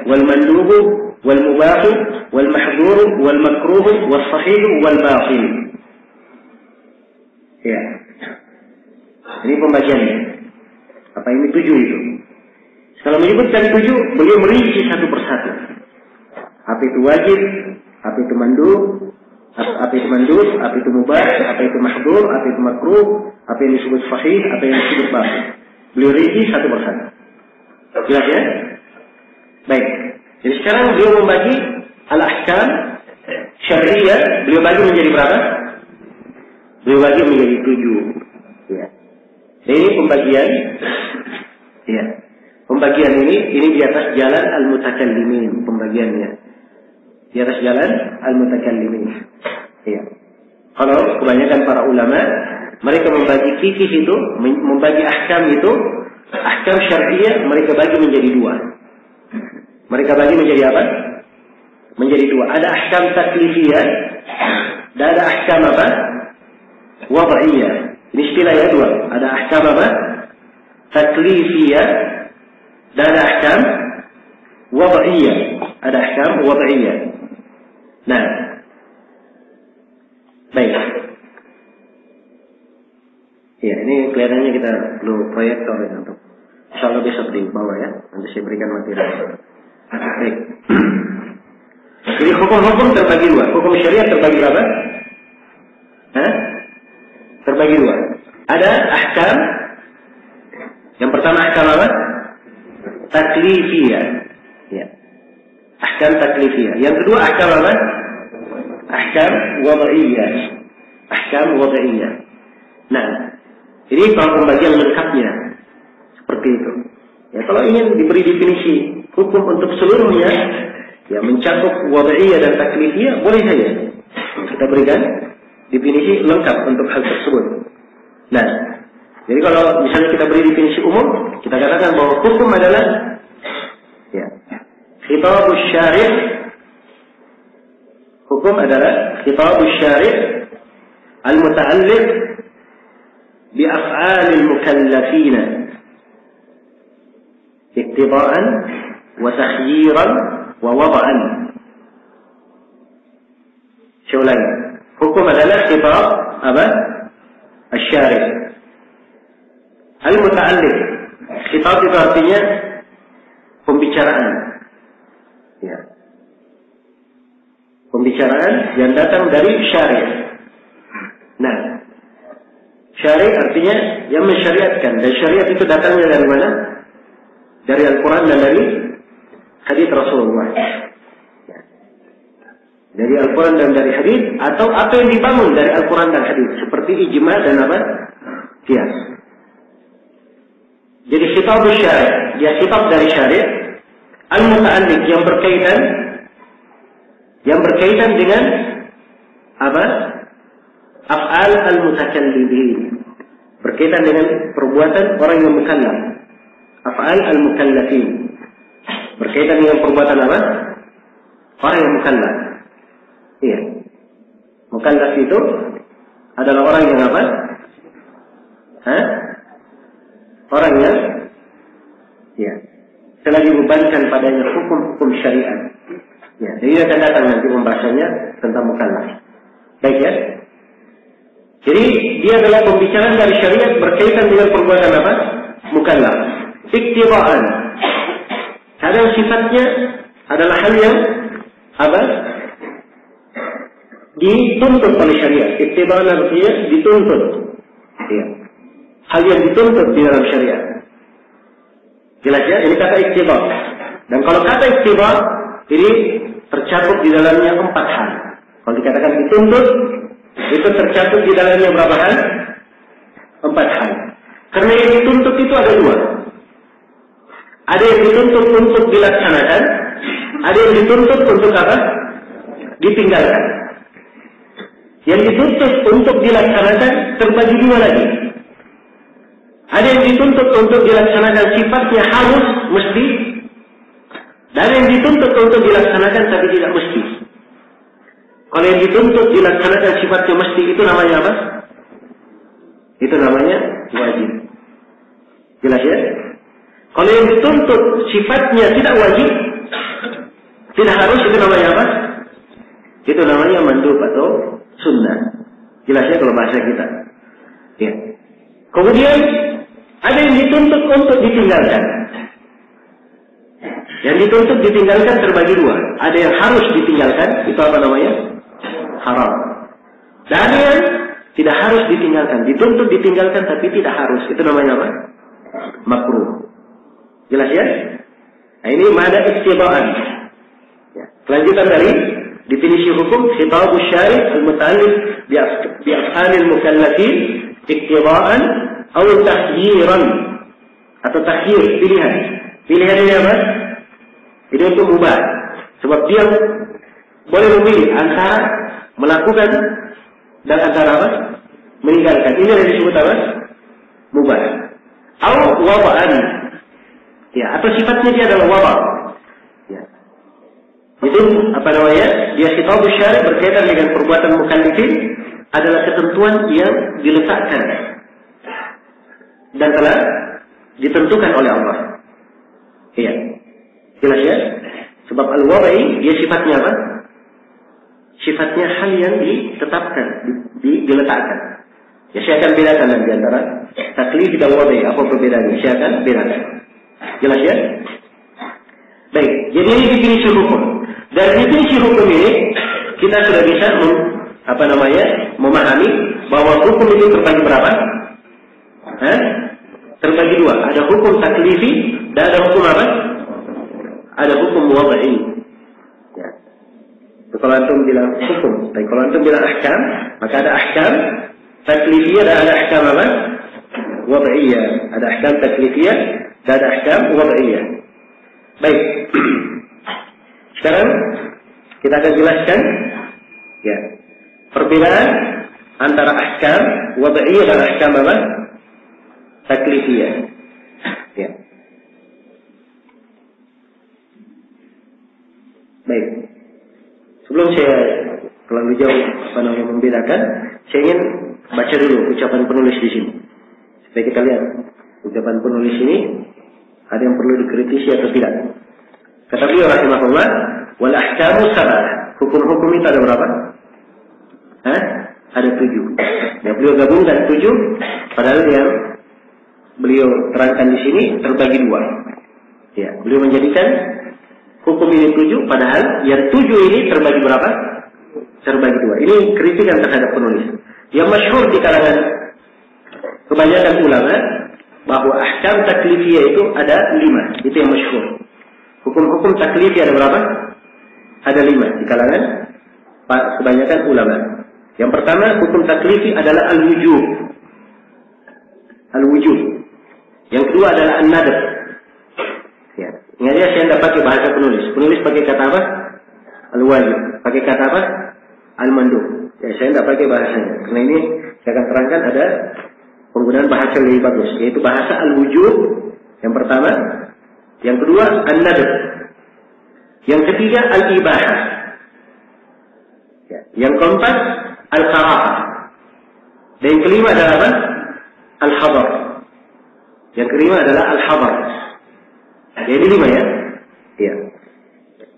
wal mandubu wal mubahu wal mahdhuru wal makruhu wal sahihu wal batil. Ya. Ini pembagiannya. Apa ini 7 itu? Kalau menyebutkan 7, beliau merinci satu persatu. Apa itu wajib, apa itu mandub, Apa itu mandub, apa itu mubah, apa itu mahdur, apa itu makruh, apa yang disebut sahih, apa yang disebut batil. Beliau rinci satu persatu. Jelas ya? Baik. Jadi sekarang beliau membagi al-ahkam syariah, beliau bagi menjadi berapa? Beliau bagi menjadi 7. Ya. Jadi ini pembagian. Ya. Pembagian ini di atas jalan al-mutakallimin pembagiannya. Di atas jalan al-mutakallimin. Ya. Kalau kebanyakan para ulama mereka membagi fikih itu, membagi ahkam itu, ahkam syariah mereka bagi menjadi 2. Mereka bagi menjadi apa? Menjadi 2. Ada ahkam taklifiyah dan ada ahkam apa? Wad'iyah. Ini istilah ya 2. Ada ahkam apa? Taklifiyah dan ada ahkam wad'iyah. Ada ahkam wad'iyah. Nah, baik. Ya, ini kelihatannya kita perlu proyektor ya untuk insyaallah besok di bawah ya. Nanti saya berikan materi. Baik. Jadi hukum-hukum terbagi 2. Hukum syariat terbagi berapa? Terbagi 2. Ada ahkam. Yang pertama ahkam apa? Taklifiyah. Ya. Ahkam taklifiyah. Yang kedua ahkam apa? Ahkam wad'iyah. Ahkam wad'iyah. Nah, ini kalau pembagian lengkapnya seperti itu. Ya, kalau ingin diberi definisi hukum untuk seluruhnya, ya mencakup wad'iyah dan taklifiyah, boleh saja kita berikan definisi lengkap untuk hal tersebut. Nah, jadi kalau misalnya kita beri definisi umum, kita katakan bahwa hukum adalah ya, khitabus syari'. Hukum adalah khitabus syari' al-muta'alliq bi af'alil mukallafina iktiba'an wa takhyiran wa wada'an. Saya ulangi. Hukum adalah khitab apa? Asy-syari'. Al-muta'alliq. Khitab itu artinya pembicaraan. Ya. Pembicaraan yang datang dari syari'. Nah, syari' artinya yang mensyariatkan. Dan syariat itu datangnya dari mana? Dari Al-Quran dan dari hadits Rasulullah. Dari Al-Quran dan dari hadits, atau apa yang dibangun dari Al-Quran dan hadits, seperti ijma dan apa? Qiyas. Jadi khitab syari', dia khitab dari syari', al-muta'alliq yang berkaitan dengan apa? Af'al al-mutakallimin. Berkaitan dengan perbuatan orang yang mukallaf. Af'al al-mukallafin. Berkaitan dengan perbuatan apa? Orang yang mukallaf. Iya. Mukallaf itu adalah orang yang apa? Orang yang ya, telah dibebankan padanya hukum-hukum syariat. Ya, jadi akan datang nanti pembahasannya tentang mukallaf. Baik ya. Jadi dia adalah pembicaraan dari syariat berkaitan dengan perbuatan apa? Mukallaf. Iktiba'an. Kadang sifatnya adalah hal yang apa? Dituntut oleh syariat. Iktiba'an artinya dituntut. Ya. Hal yang dituntut di dalam syariat. Jelas ya? Ini kata iktiba'. Dan kalau kata iktiba' ini tercakup di dalamnya 4 hal. Kalau dikatakan dituntut, itu tercakup di dalamnya berapa hal? 4 hal. Karena yang dituntut itu ada 2. Ada yang dituntut untuk dilaksanakan, ada yang dituntut untuk apa? Ditinggalkan. Yang dituntut untuk dilaksanakan terbagi 2 lagi. Ada yang dituntut untuk dilaksanakan sifatnya harus, mesti. Dan yang dituntut untuk dilaksanakan tapi tidak mesti. Kalau yang dituntut dilaksanakan sifatnya mesti, itu namanya apa? Itu namanya wajib. Jelas ya? Kalau yang dituntut sifatnya tidak wajib, tidak harus, itu namanya apa? Itu namanya mandub atau sunnah. Jelas ya kalau bahasa kita. Ya. Kemudian ada yang dituntut untuk ditinggalkan. Yang dituntut ditinggalkan terbagi 2. Ada yang harus ditinggalkan, itu apa namanya? haram. Dan yang tidak harus ditinggalkan, dituntut ditinggalkan tapi tidak harus, itu namanya apa? Makruh. Jelas ya? Nah, ini mana iktibaan. Ya. Kelanjutan dari definisi hukum, khitabus syari' al-muta'alliq bi af'alil mukallafin iktibaan atau takhyiran, atau takhir, pilihan. Pilihan ini apa? Ini untuk mubah. Sebab dia boleh memilih antara melakukan dan antara apa? Meninggalkan. Ini yang disebut apa? Mubah. Atau waba'an. Ya, atau sifatnya dia adalah waba'. Ya. Itu apa namanya? Dia khitabus syari' berkaitan dengan perbuatan mukallafin adalah ketentuan yang diletakkan dan telah ditentukan oleh Allah. Iya. Jelas ya? Sebab al-wabai dia sifatnya apa? Sifatnya hal yang ditetapkan, diletakkan. Ya, saya akan bedakan nanti antara taklif dan wabai. Apa perbedaannya? Saya akan bedakan. Jelas ya? Baik. Jadi ini definisi hukum. Dari definisi hukum ini kita sudah bisa memahami bahwa hukum itu terbagi berapa? Terbagi dua. Ada hukum taklifi dan ada hukum apa? Ada hukum wad'i. Ya. Kalau antum bilang hukum, tapi kalau antum bilang ahkam, maka ada ahkam taklifiyah dan ada ahkam apa? Wad'iyah. Ada ahkam taklifiyah dan ada ahkam wad'iyah. Baik. Sekarang kita akan jelaskan ya perbedaan antara ahkam wad'iyah dan ahkam apa? Taklifiyah. Ya. Baik. Sebelum saya terlalu jauh membedakan, saya ingin baca dulu ucapan penulis di sini. Supaya kita lihat ucapan penulis ini ada yang perlu dikritisi atau tidak. Kata beliau rahimahullah, wal ahkamu sab'ah. Hukum-hukum itu ada berapa? Ada 7. Ya, beliau gabungkan 7, padahal yang beliau terangkan di sini terbagi 2. Ya, beliau menjadikan hukum ini 7, padahal yang 7 ini terbagi berapa? Terbagi 2. Ini kritikan terhadap penulis. Yang masyhur di kalangan kebanyakan ulama bahwa ahkam taklifiyah itu ada 5. Itu yang masyhur. Hukum-hukum taklifiyah ada berapa? Ada 5 di kalangan kebanyakan ulama. Yang pertama, hukum taklifi adalah al-wujub. Al-wujub. Yang kedua adalah an-nadab. Ya. Ingat ya, saya tidak pakai bahasa penulis. Penulis pakai kata apa? Al-wajib. Pakai kata apa? Al-mandub. Ya, saya tidak pakai bahasanya. Karena ini saya akan terangkan ada penggunaan bahasa yang lebih bagus. Yaitu bahasa al-wujub. Yang pertama. Yang kedua, an-nadab. Yang ketiga, al-ibahah. Ya. Yang keempat, al-karahah. Dan yang kelima adalah apa? Al-hadar. Yang kelima adalah al-hadar. Jadi 5 ya? Iya.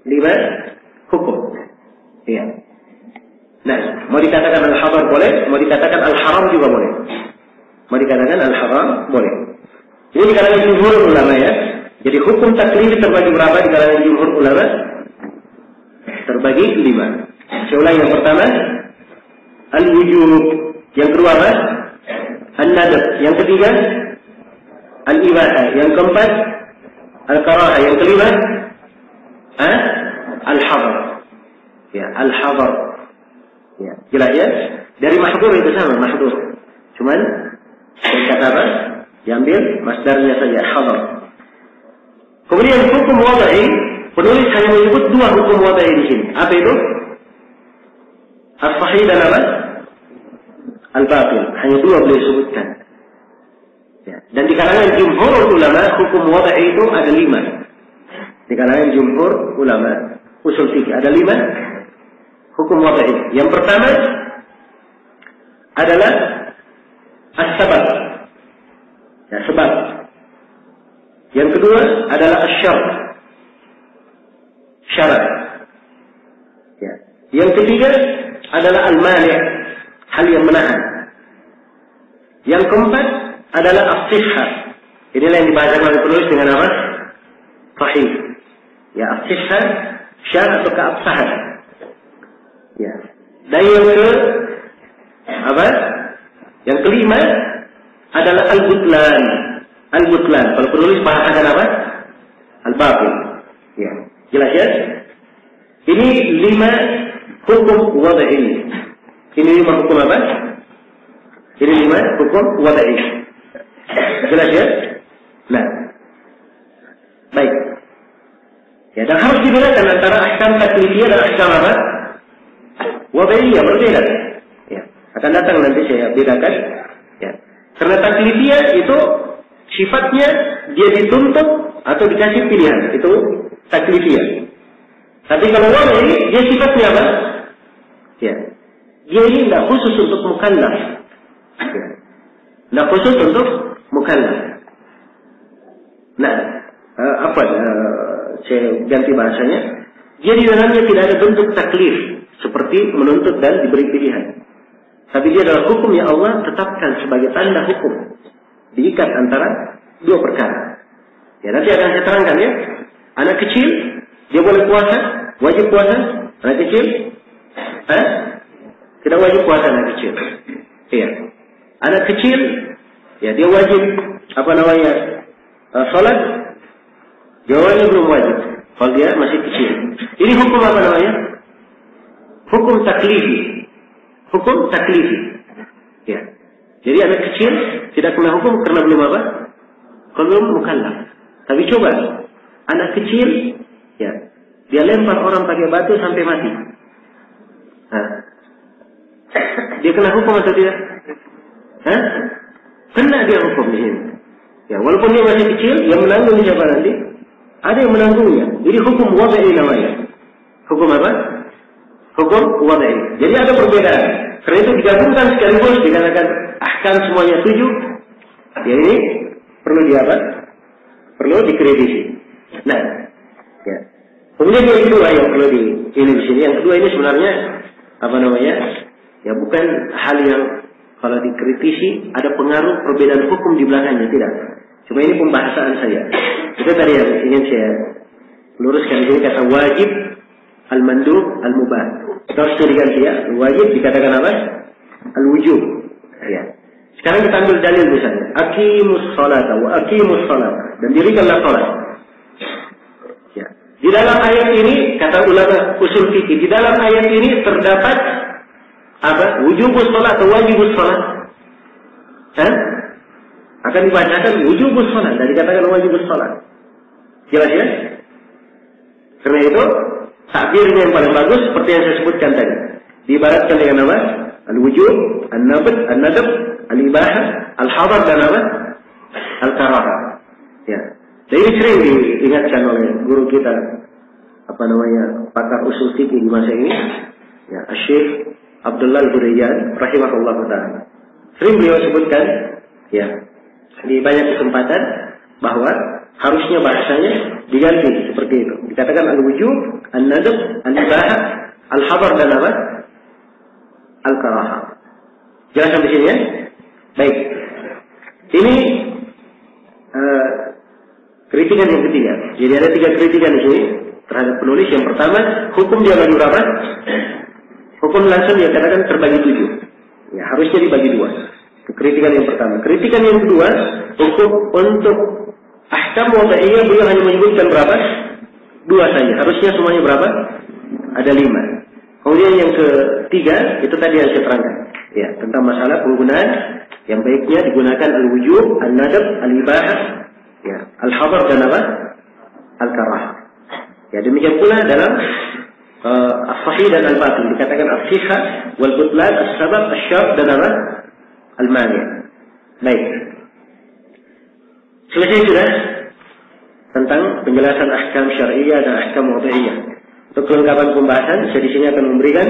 5 hukum. Iya. Nah, mau dikatakan al-hadar boleh, mau dikatakan al-haram juga boleh. Mau dikatakan al-haram boleh. Ini di kalangan jumhur ulama ya. Jadi hukum taklif terbagi berapa di kalangan jumhur ulama? Terbagi 5. Saya ulang, yang pertama al-wujub, yang kedua apa? An-nadab, yang ketiga al-ibahah, yang keempat al-karahah, yang kelima al-hadar. Ya, al-hadar. Ya, jelas ya? Dari mahdur itu sama, mahdur. Cuman kata apa? Diambil masdarnya saja, hadar. Kemudian hukum wad'i, penulis hanya menyebut 2 hukum wad'i di sini. Apa itu? As-sahih dan apa? Al-batil. Hanya 2 beliau sebutkan. Ya. Dan di kalangan jumhur ulama hukum wad'i itu ada 5. Di kalangan jumhur ulama usul fikih ada 5 hukum wad'i. Yang pertama adalah as-sabab. Ya, sebab. Yang kedua adalah as-syart. Syarat. Ya. Yang ketiga adalah al-mani', hal yang menahan. Yang keempat adalah as-sihhah. Inilah yang dibahasakan oleh penulis dengan apa? Sahih. Ya, as-sihhah, syarat atau keabsahan. Ya. Dan yang ke apa? Yang kelima adalah al-butlan. Al-butlan. Kalau penulis bahasakan apa? Al-batil. Ya, jelas ya? Ini 5 hukum wad'i. Ini 5 hukum apa? Ini 5 hukum wad'i. Jelas ya? Nah, baik. Ya, dan harus dibedakan antara ahkam taklifiyah dan ahkam apa? Wad'iyah, berbeda. Ya, akan datang nanti saya bedakan. Ya, karena taklifiyah itu sifatnya dia dituntut atau dikasih pilihan, itu taklifiyah. Tapi kalau wad'i dia sifatnya apa? Ya, dia ini tidak khusus untuk mukallaf. Ya, tidak khusus untuk mukallaf. Nah, saya ganti bahasanya. Dia di dalamnya tidak ada bentuk taklif seperti menuntut dan diberi pilihan. Tapi dia adalah hukum yang Allah tetapkan sebagai tanda hukum. Diikat antara dua perkara. Ya, nanti akan saya terangkan ya. Anak kecil dia boleh puasa, wajib puasa. Anak kecil, tidak wajib puasa anak kecil. Iya. Anak kecil, ya dia wajib sholat. Jawabannya belum wajib. Kalau dia masih kecil. Ini hukum apa namanya? Hukum taklifi. Hukum taklifi. Ya. Jadi anak kecil tidak kena hukum karena belum apa? Kalau belum mukallaf. Tapi coba anak kecil, ya, dia lempar orang pakai batu sampai mati. Nah, dia kena hukum atau tidak? Kena dia hukum di sini. Ya, walaupun dia masih kecil, yang menanggung siapa nanti? Ada yang menanggungnya. Jadi hukum wad'i namanya. Hukum apa? Hukum wad'i. Jadi ada perbedaan. Karena itu digabungkan sekaligus dikatakan ahkam semuanya 7. Ya ini perlu diapa? Perlu dikritisi. Nah, ya. Kemudian yang kedua yang perlu di sini. Yang kedua ini sebenarnya ya bukan hal yang kalau dikritisi ada pengaruh perbedaan hukum di belakangnya, tidak. Cuma ini pembahasan saya. Itu tadi yang ingin saya luruskan. Ini kata wajib, al-mandub, al-mubah. Kita harus diganti ya. Wajib dikatakan apa? Al-wujub. Ya. Sekarang kita ambil dalil misalnya. Aqimus salata wa aqimus salata. Dan dirikanlah salat. Ya. Di dalam ayat ini, kata ulama usul fikih, di dalam ayat ini terdapat apa? Wujubus salat atau wajibus salat. Akan dibacakan wujubus salat dan dikatakan wajibus salat. Jelas ya? Karena itu takbirnya yang paling bagus seperti yang saya sebutkan tadi. Diibaratkan dengan apa? Al-wujub, an-nadab, al-ibahah, al-hadar dan apa? Al-karahah. Ya. Dan ini sering diingatkan oleh guru kita, pakar usul fikih di masa ini, ya, Syekh Abdullah Al-Hurayyan rahimahullah ta'ala. Sering beliau sebutkan, ya, di banyak kesempatan bahwa harusnya bahasanya diganti seperti itu. Dikatakan al-wujub, an-nadab, al-ibahah, al-hadar dan apa? Al-karahah. Jelas sampai sini ya? Baik. Ini kritikan yang ketiga. Jadi ada 3 kritikan di sini terhadap penulis. Yang pertama, hukum dia bagi berapa? Hukum langsung dia katakan terbagi 7. Ya, harusnya dibagi 2. Kritikan yang pertama. Kritikan yang kedua, hukum untuk ahkam wad'iyah beliau hanya menyebutkan berapa? 2 saja. Harusnya semuanya berapa? Ada 5. Kemudian yang ketiga, itu tadi yang saya terangkan. Ya, tentang masalah penggunaan yang baiknya digunakan al-wujub, al-nadab, al-ibahah, ya, al-hadar dan apa? Al-karah. Ya, demikian pula dalam as-sahih dan al-batil dikatakan as-sihah wal butlan, as-sabab, as-syar dan apa? Al-mani'. Baik. Selesai sudah tentang penjelasan ahkam syar'iyyah dan ahkam wad'iyah. Untuk kelengkapan pembahasan, saya di sini akan memberikan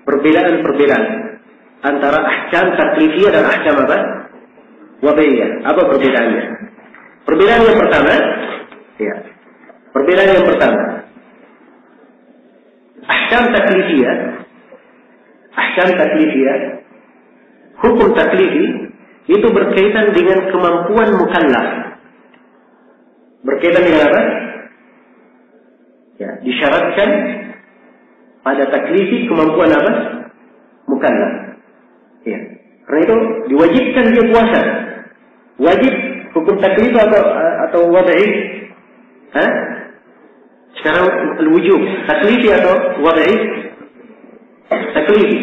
perbedaan-perbedaan antara ahkam taklifiyah dan ahkam apa? Wad'iyah. Apa perbedaannya? Perbedaan yang pertama, ya. Perbedaan yang pertama. Ahkam taklifiyah, hukum taklifi itu berkaitan dengan kemampuan mukallaf. Berkaitan dengan apa? Ya, disyaratkan pada taklifi kemampuan apa? mukallaf. Ya. Karena itu diwajibkan dia puasa. Wajib hukum taklif atau wad'i? Sekarang wujub taklifi atau wad'i? Taklifi.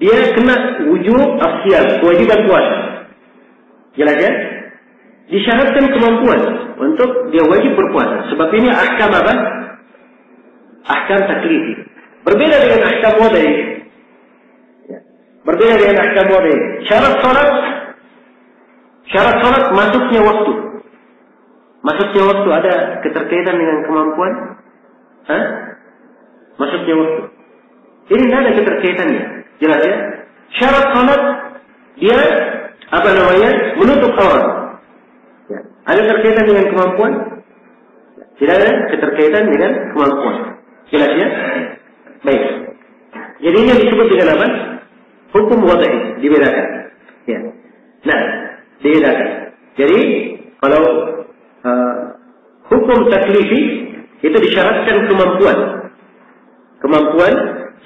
Dia kena wujub asyam, kewajiban puasa. Jelas ya? Disyaratkan kemampuan untuk dia wajib berpuasa. Sebab ini ahkam apa? Ahkam taklifi. Berbeda dengan ahkam wad'i. Berbeda dengan ahkam wad'i. Syarat salat masuknya waktu. Masuknya waktu ada keterkaitan dengan kemampuan? Masuknya waktu. Ini tidak ada keterkaitannya. Jelas ya? Syarat salat dia menutup aurat. Ya. Ada terkaitan dengan kemampuan? Tidak ada keterkaitan dengan kemampuan. Jelas ya? Baik. Jadi ini disebut dengan apa? Hukum wad'i, dibedakan. Ya. Nah, dibedakan. Jadi kalau hukum taklifi itu disyaratkan kemampuan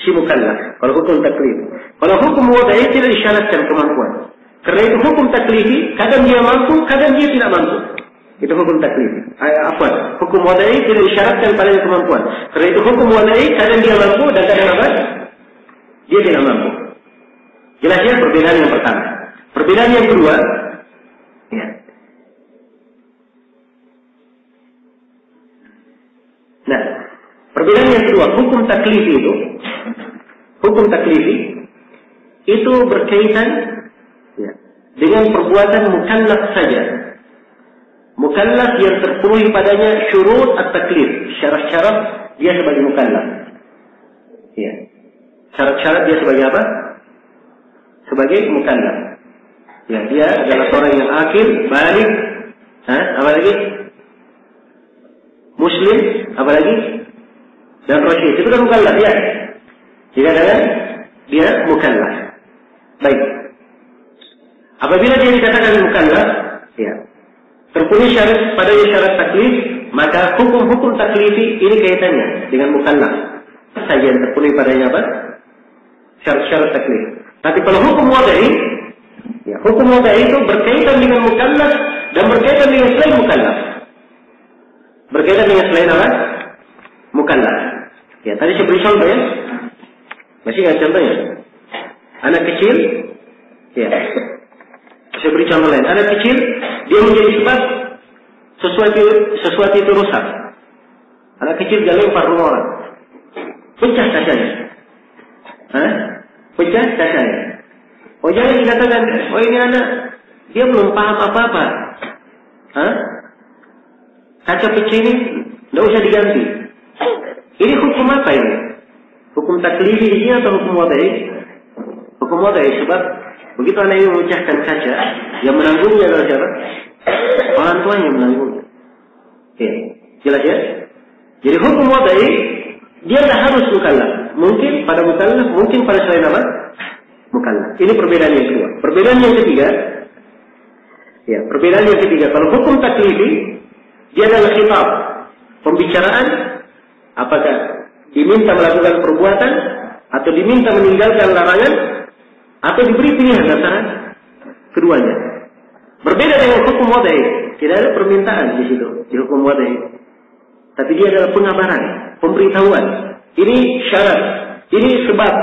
si mukallaf. Kalau hukum taklif. Kalau hukum wad'i tidak disyaratkan kemampuan. Karena itu hukum taklifi kadang dia mampu, kadang dia tidak mampu. Itu hukum taklifi. Hukum wad'i tidak disyaratkan padanya kemampuan. Karena itu hukum wad'i kadang dia mampu dan kadang apa? Dia tidak mampu. Jelasnya perbedaan yang pertama. Perbedaan yang kedua, ya. Nah, perbedaan yang kedua, hukum taklifi itu berkaitan ya, dengan perbuatan mukallaf saja. Mukallaf yang terpenuhi padanya syurut at-taklif, syarat-syarat dia sebagai mukallaf. Ya. Syarat-syarat dia sebagai apa? Sebagai mukallaf. Ya, dia adalah seorang yang akil, baligh, apalagi muslim, apalagi dan rasyid. Itu kan mukallaf ya. Jika adalah dia mukallaf. Baik. Apabila dia dikatakan mukallaf, ya, terpenuhi syarat padanya syarat taklif, maka hukum-hukum taklifi ini kaitannya dengan mukallaf. Saja yang terpenuhi padanya apa? Syarat-syarat taklif. Tapi kalau hukum wad'i, ya, hukum wad'i itu berkaitan dengan mukallaf dan berkaitan dengan selain mukallaf. Berkaitan dengan selain apa? Mukallaf. Ya, tadi saya beri contoh ya. Masih ingat contohnya? Anak kecil, ya. Saya beri contoh lain. Anak kecil, dia menjadi sebab sesuatu itu rusak. Anak kecil dia lempar rumah orang. Pecah kacanya. Pecah kacanya. Oh, jangan dikatakan, oh ini anak, dia belum paham apa-apa. Kaca pecah ini, tidak usah diganti. Ini hukum apa ini? Hukum taklifi di sini atau hukum wad'i? Hukum wad'i, sebab begitu anak ini memecahkan kaca, yang menanggungnya adalah siapa? Orang tuanya yang menanggungnya. Oke, jelas ya? Jadi hukum wad'i, dia tidak harus mukallaf. Mungkin pada mukallaf, mungkin pada selain apa? Mukallaf. Ini perbedaan yang kedua. Perbedaan yang ketiga, ya, perbedaan yang ketiga. Kalau hukum taklifi, dia adalah khitab, pembicaraan, apakah diminta melakukan perbuatan, atau diminta meninggalkan larangan, atau diberi pilihan antara keduanya. Berbeda dengan hukum wad'i, tidak ada permintaan di situ di hukum wad'i, tapi dia adalah pengabaran, pemberitahuan. Ini syarat, ini sebab.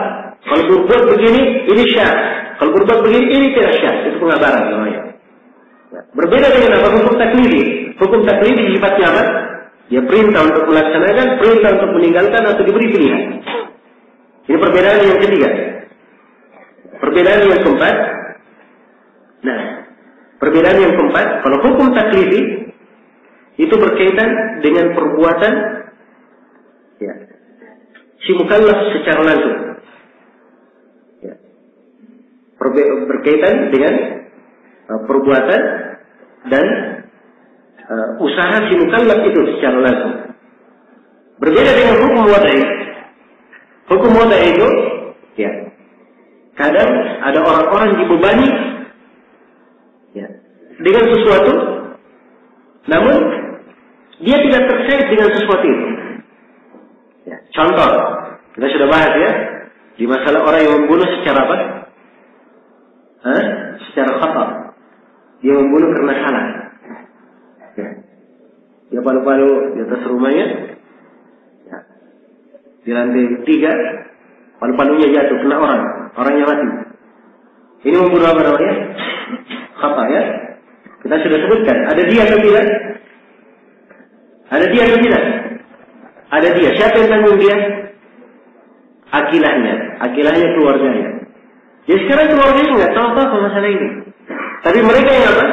Kalau berbuat begini, ini syarat. Kalau berbuat begini, ini tidak syarat. Itu pengabaran namanya. Berbeda dengan apa? Hukum taklifi. Hukum taklifi sifatnya apa? Ya, perintah untuk melaksanakan, perintah untuk meninggalkan, atau diberi pilihan. Ini perbedaan yang ketiga. Perbedaan yang keempat. Nah, perbedaan yang keempat, kalau hukum taklifi itu berkaitan dengan perbuatan ya, si mukallaf secara langsung. Ya. Berkaitan dengan perbuatan dan usaha si mukallaf itu secara langsung. Berbeda dengan hukum wad'i. Hukum wad'i itu, ya, kadang ada orang-orang dibebani, ya, dengan sesuatu, namun dia tidak terkait dengan sesuatu itu. Ya, contoh, kita sudah bahas ya, Di masalah orang yang membunuh secara apa? Secara khata. Dia membunuh karena salah. Ya. Dia palu-palu di atas rumahnya. Ya. Di lantai 3, palu-palunya jatuh kena orangnya mati. Ini membunuh apa namanya? Khata ya. Kita sudah sebutkan. Ada dia atau tidak? Ada dia atau tidak? Ada dia. Siapa yang tanggung dia? Akilahnya keluarganya. Jadi sekarang keluarganya nggak tahu masalah ini. Tapi mereka yang apa?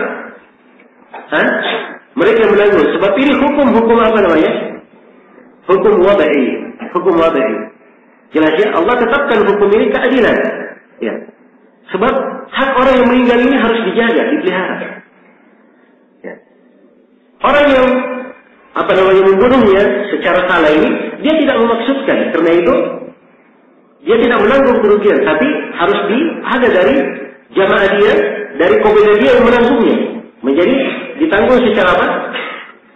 Mereka yang menanggung. Sebab ini hukum apa namanya? Hukum wadai. Hukum wadai. Jelas ya, Allah tetapkan hukum ini keadilan. Ya. Sebab hak orang yang meninggal ini harus dijaga, dipelihara. Ya. Orang yang membunuhnya secara salah ini, dia tidak memaksudkan. Karena itu dia tidak menanggung kerugian, tapi harus ada dari jamaah dia, dari kabilah dia yang menanggungnya. Menjadi ditanggung secara apa?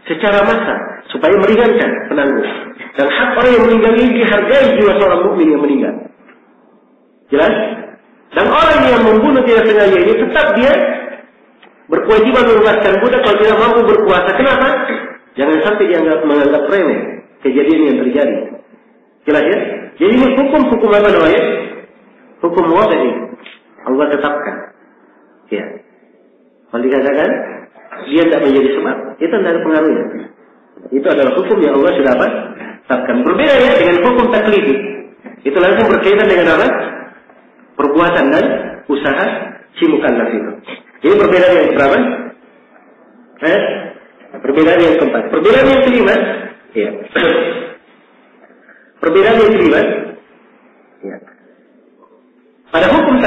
Secara massa, supaya meringankan penanggung. Dan hak orang yang meninggal ini dihargai jiwa seorang mukmin yang meninggal. Jelas? Dan orang yang membunuh tidak sengaja ini tetap dia berkewajiban meluaskan budak kalau tidak mampu berpuasa. Kenapa? Jangan sampai dia menganggap remeh kejadian yang terjadi. Jelas ya? Jadi ini hukum apa namanya? Hukum wadai. Allah tetapkan. Ya. Kalau dikatakan dia tidak menjadi sebab, itu tidak ada pengaruhnya. Itu adalah hukum yang Allah sudah tetapkan. Berbeda ya dengan hukum taklifi. Itu langsung berkaitan dengan apa? Perbuatan dan usaha si mukallaf itu. Ini perbedaan yang berapa? Perbedaan yang keempat. Perbedaan yang kelima. Ya. Perbedaan yang kelima. Ya. Pada hukum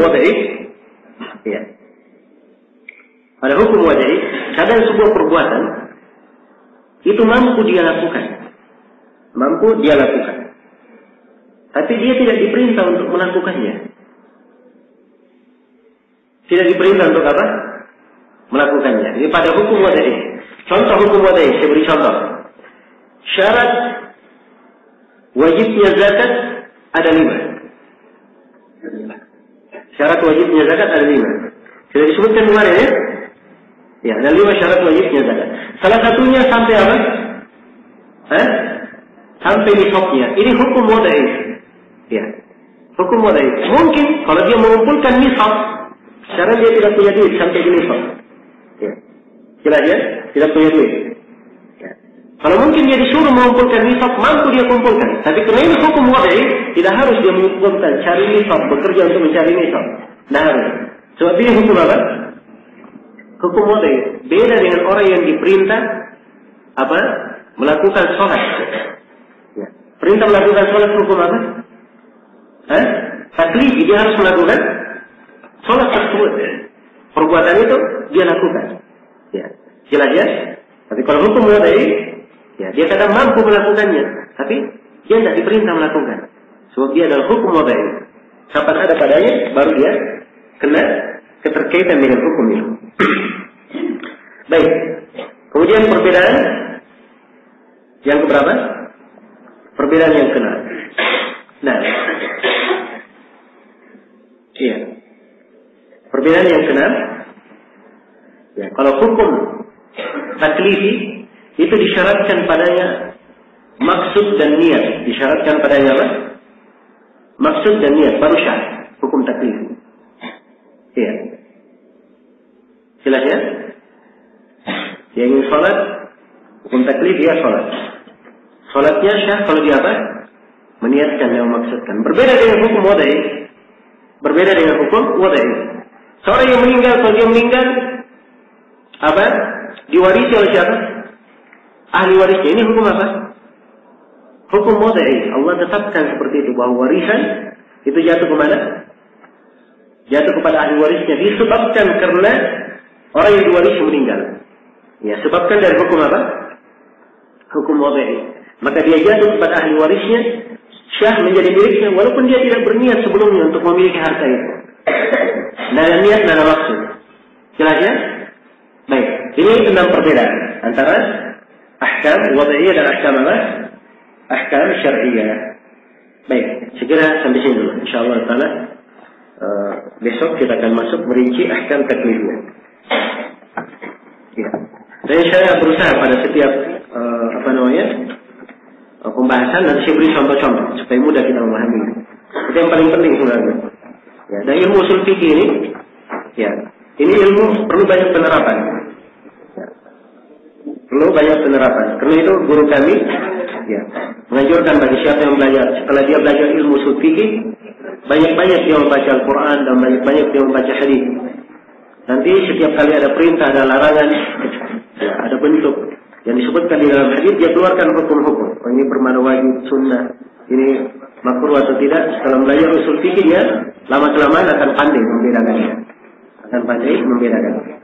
wadai. Ya. Pada hukum wadai, kadang sebuah perbuatan itu mampu dia lakukan. Tapi dia tidak diperintah untuk melakukannya. Tidak diperintah untuk apa? Melakukannya. Ini pada hukum wadai. Contoh hukum wadai, saya beri contoh. Syarat wajibnya zakat ada 5. Syarat wajibnya zakat ada 5. Sudah disebutkan kemarin ya? Ya, ada 5 syarat wajibnya zakat. Salah satunya sampai apa? Sampai nisabnya. Ini hukum wadai. Ya. Hukum wadai. Mungkin kalau dia mengumpulkan nisab, sekarang dia tidak punya duit sampai ke nisab. Ya. Jelas ya? Tidak punya duit. Ya. Kalau mungkin dia disuruh mengumpulkan nisab, mampu dia kumpulkan. Tapi karena ini hukum wadai, tidak harus dia mengumpulkan, cari nisab, bekerja untuk mencari nisab. Tidak harus. Sebab ini hukum apa? Hukum wadai. Beda dengan orang yang diperintah melakukan sholat. Ya. Perintah melakukan sholat hukum apa? Taklifi, dia harus melakukan sholat tersebut. Perbuatan itu dia lakukan. Ya. Jelas ya? Tapi kalau hukum wadai, ya, dia kadang mampu melakukannya, tapi dia tidak diperintah melakukan. Sebab dia adalah hukum wadai. Kapan ada padanya, baru dia kena keterkaitan dengan hukum itu. Baik. Kemudian perbedaan yang keberapa? Perbedaan yang keenam. Nah, iya. Perbedaan yang keenam. Ya, kalau hukum taklifi itu disyaratkan padanya maksud dan niat. Disyaratkan padanya apa? Maksud dan niat baru sah hukum taklifi. Iya. Jelas ya? Dia ingin sholat, hukum taklif dia sholat. Sholatnya syah kalau dia apa? Meniatkan dan memaksudkan. Berbeda dengan hukum wadai. Berbeda dengan hukum wadai. Seorang yang meninggal, kalau dia meninggal, diwarisi oleh siapa? Ahli warisnya. Ini hukum apa? Hukum wadai. Allah tetapkan seperti itu, bahwa warisan itu jatuh kemana? Jatuh kepada ahli warisnya. Disebabkan karena orang yang diwarisi meninggal. Ya, sebabkan dari hukum apa? Hukum wadai. Maka dia jatuh kepada ahli warisnya, syah menjadi miliknya, walaupun dia tidak berniat sebelumnya untuk memiliki harta itu. Tidak ada niat, tidak ada maksud. Jelas ya? Baik, ini 6 perbedaan antara ahkam wadai dan ahkam apa? ahkam syar'iyyah. Baik, segera sampai sini dulu. Insyaallah taala besok kita akan masuk merinci ahkam taklifnya. Ya. Dan saya berusaha pada setiap pembahasan nanti saya beri contoh-contoh supaya mudah kita memahami. Itu yang paling penting sebenarnya. Ya, dan ilmu usul fikih ini, ya, ini ilmu perlu banyak penerapan. Ya. Perlu banyak penerapan. Karena itu guru kami, ya, menganjurkan bagi siapa yang belajar setelah dia belajar ilmu usul fikih, banyak-banyak dia membaca Al-Quran dan banyak-banyak dia membaca hadis. Nanti setiap kali ada perintah, ada larangan, ya, ada bentuk yang disebutkan di dalam hadis, dia keluarkan hukum-hukum. Oh, ini bermakna wajib, sunnah, ini makruh atau tidak. Setelah belajar usul fikih, dia lama-kelamaan akan pandai membedakannya. Akan pandai membedakannya.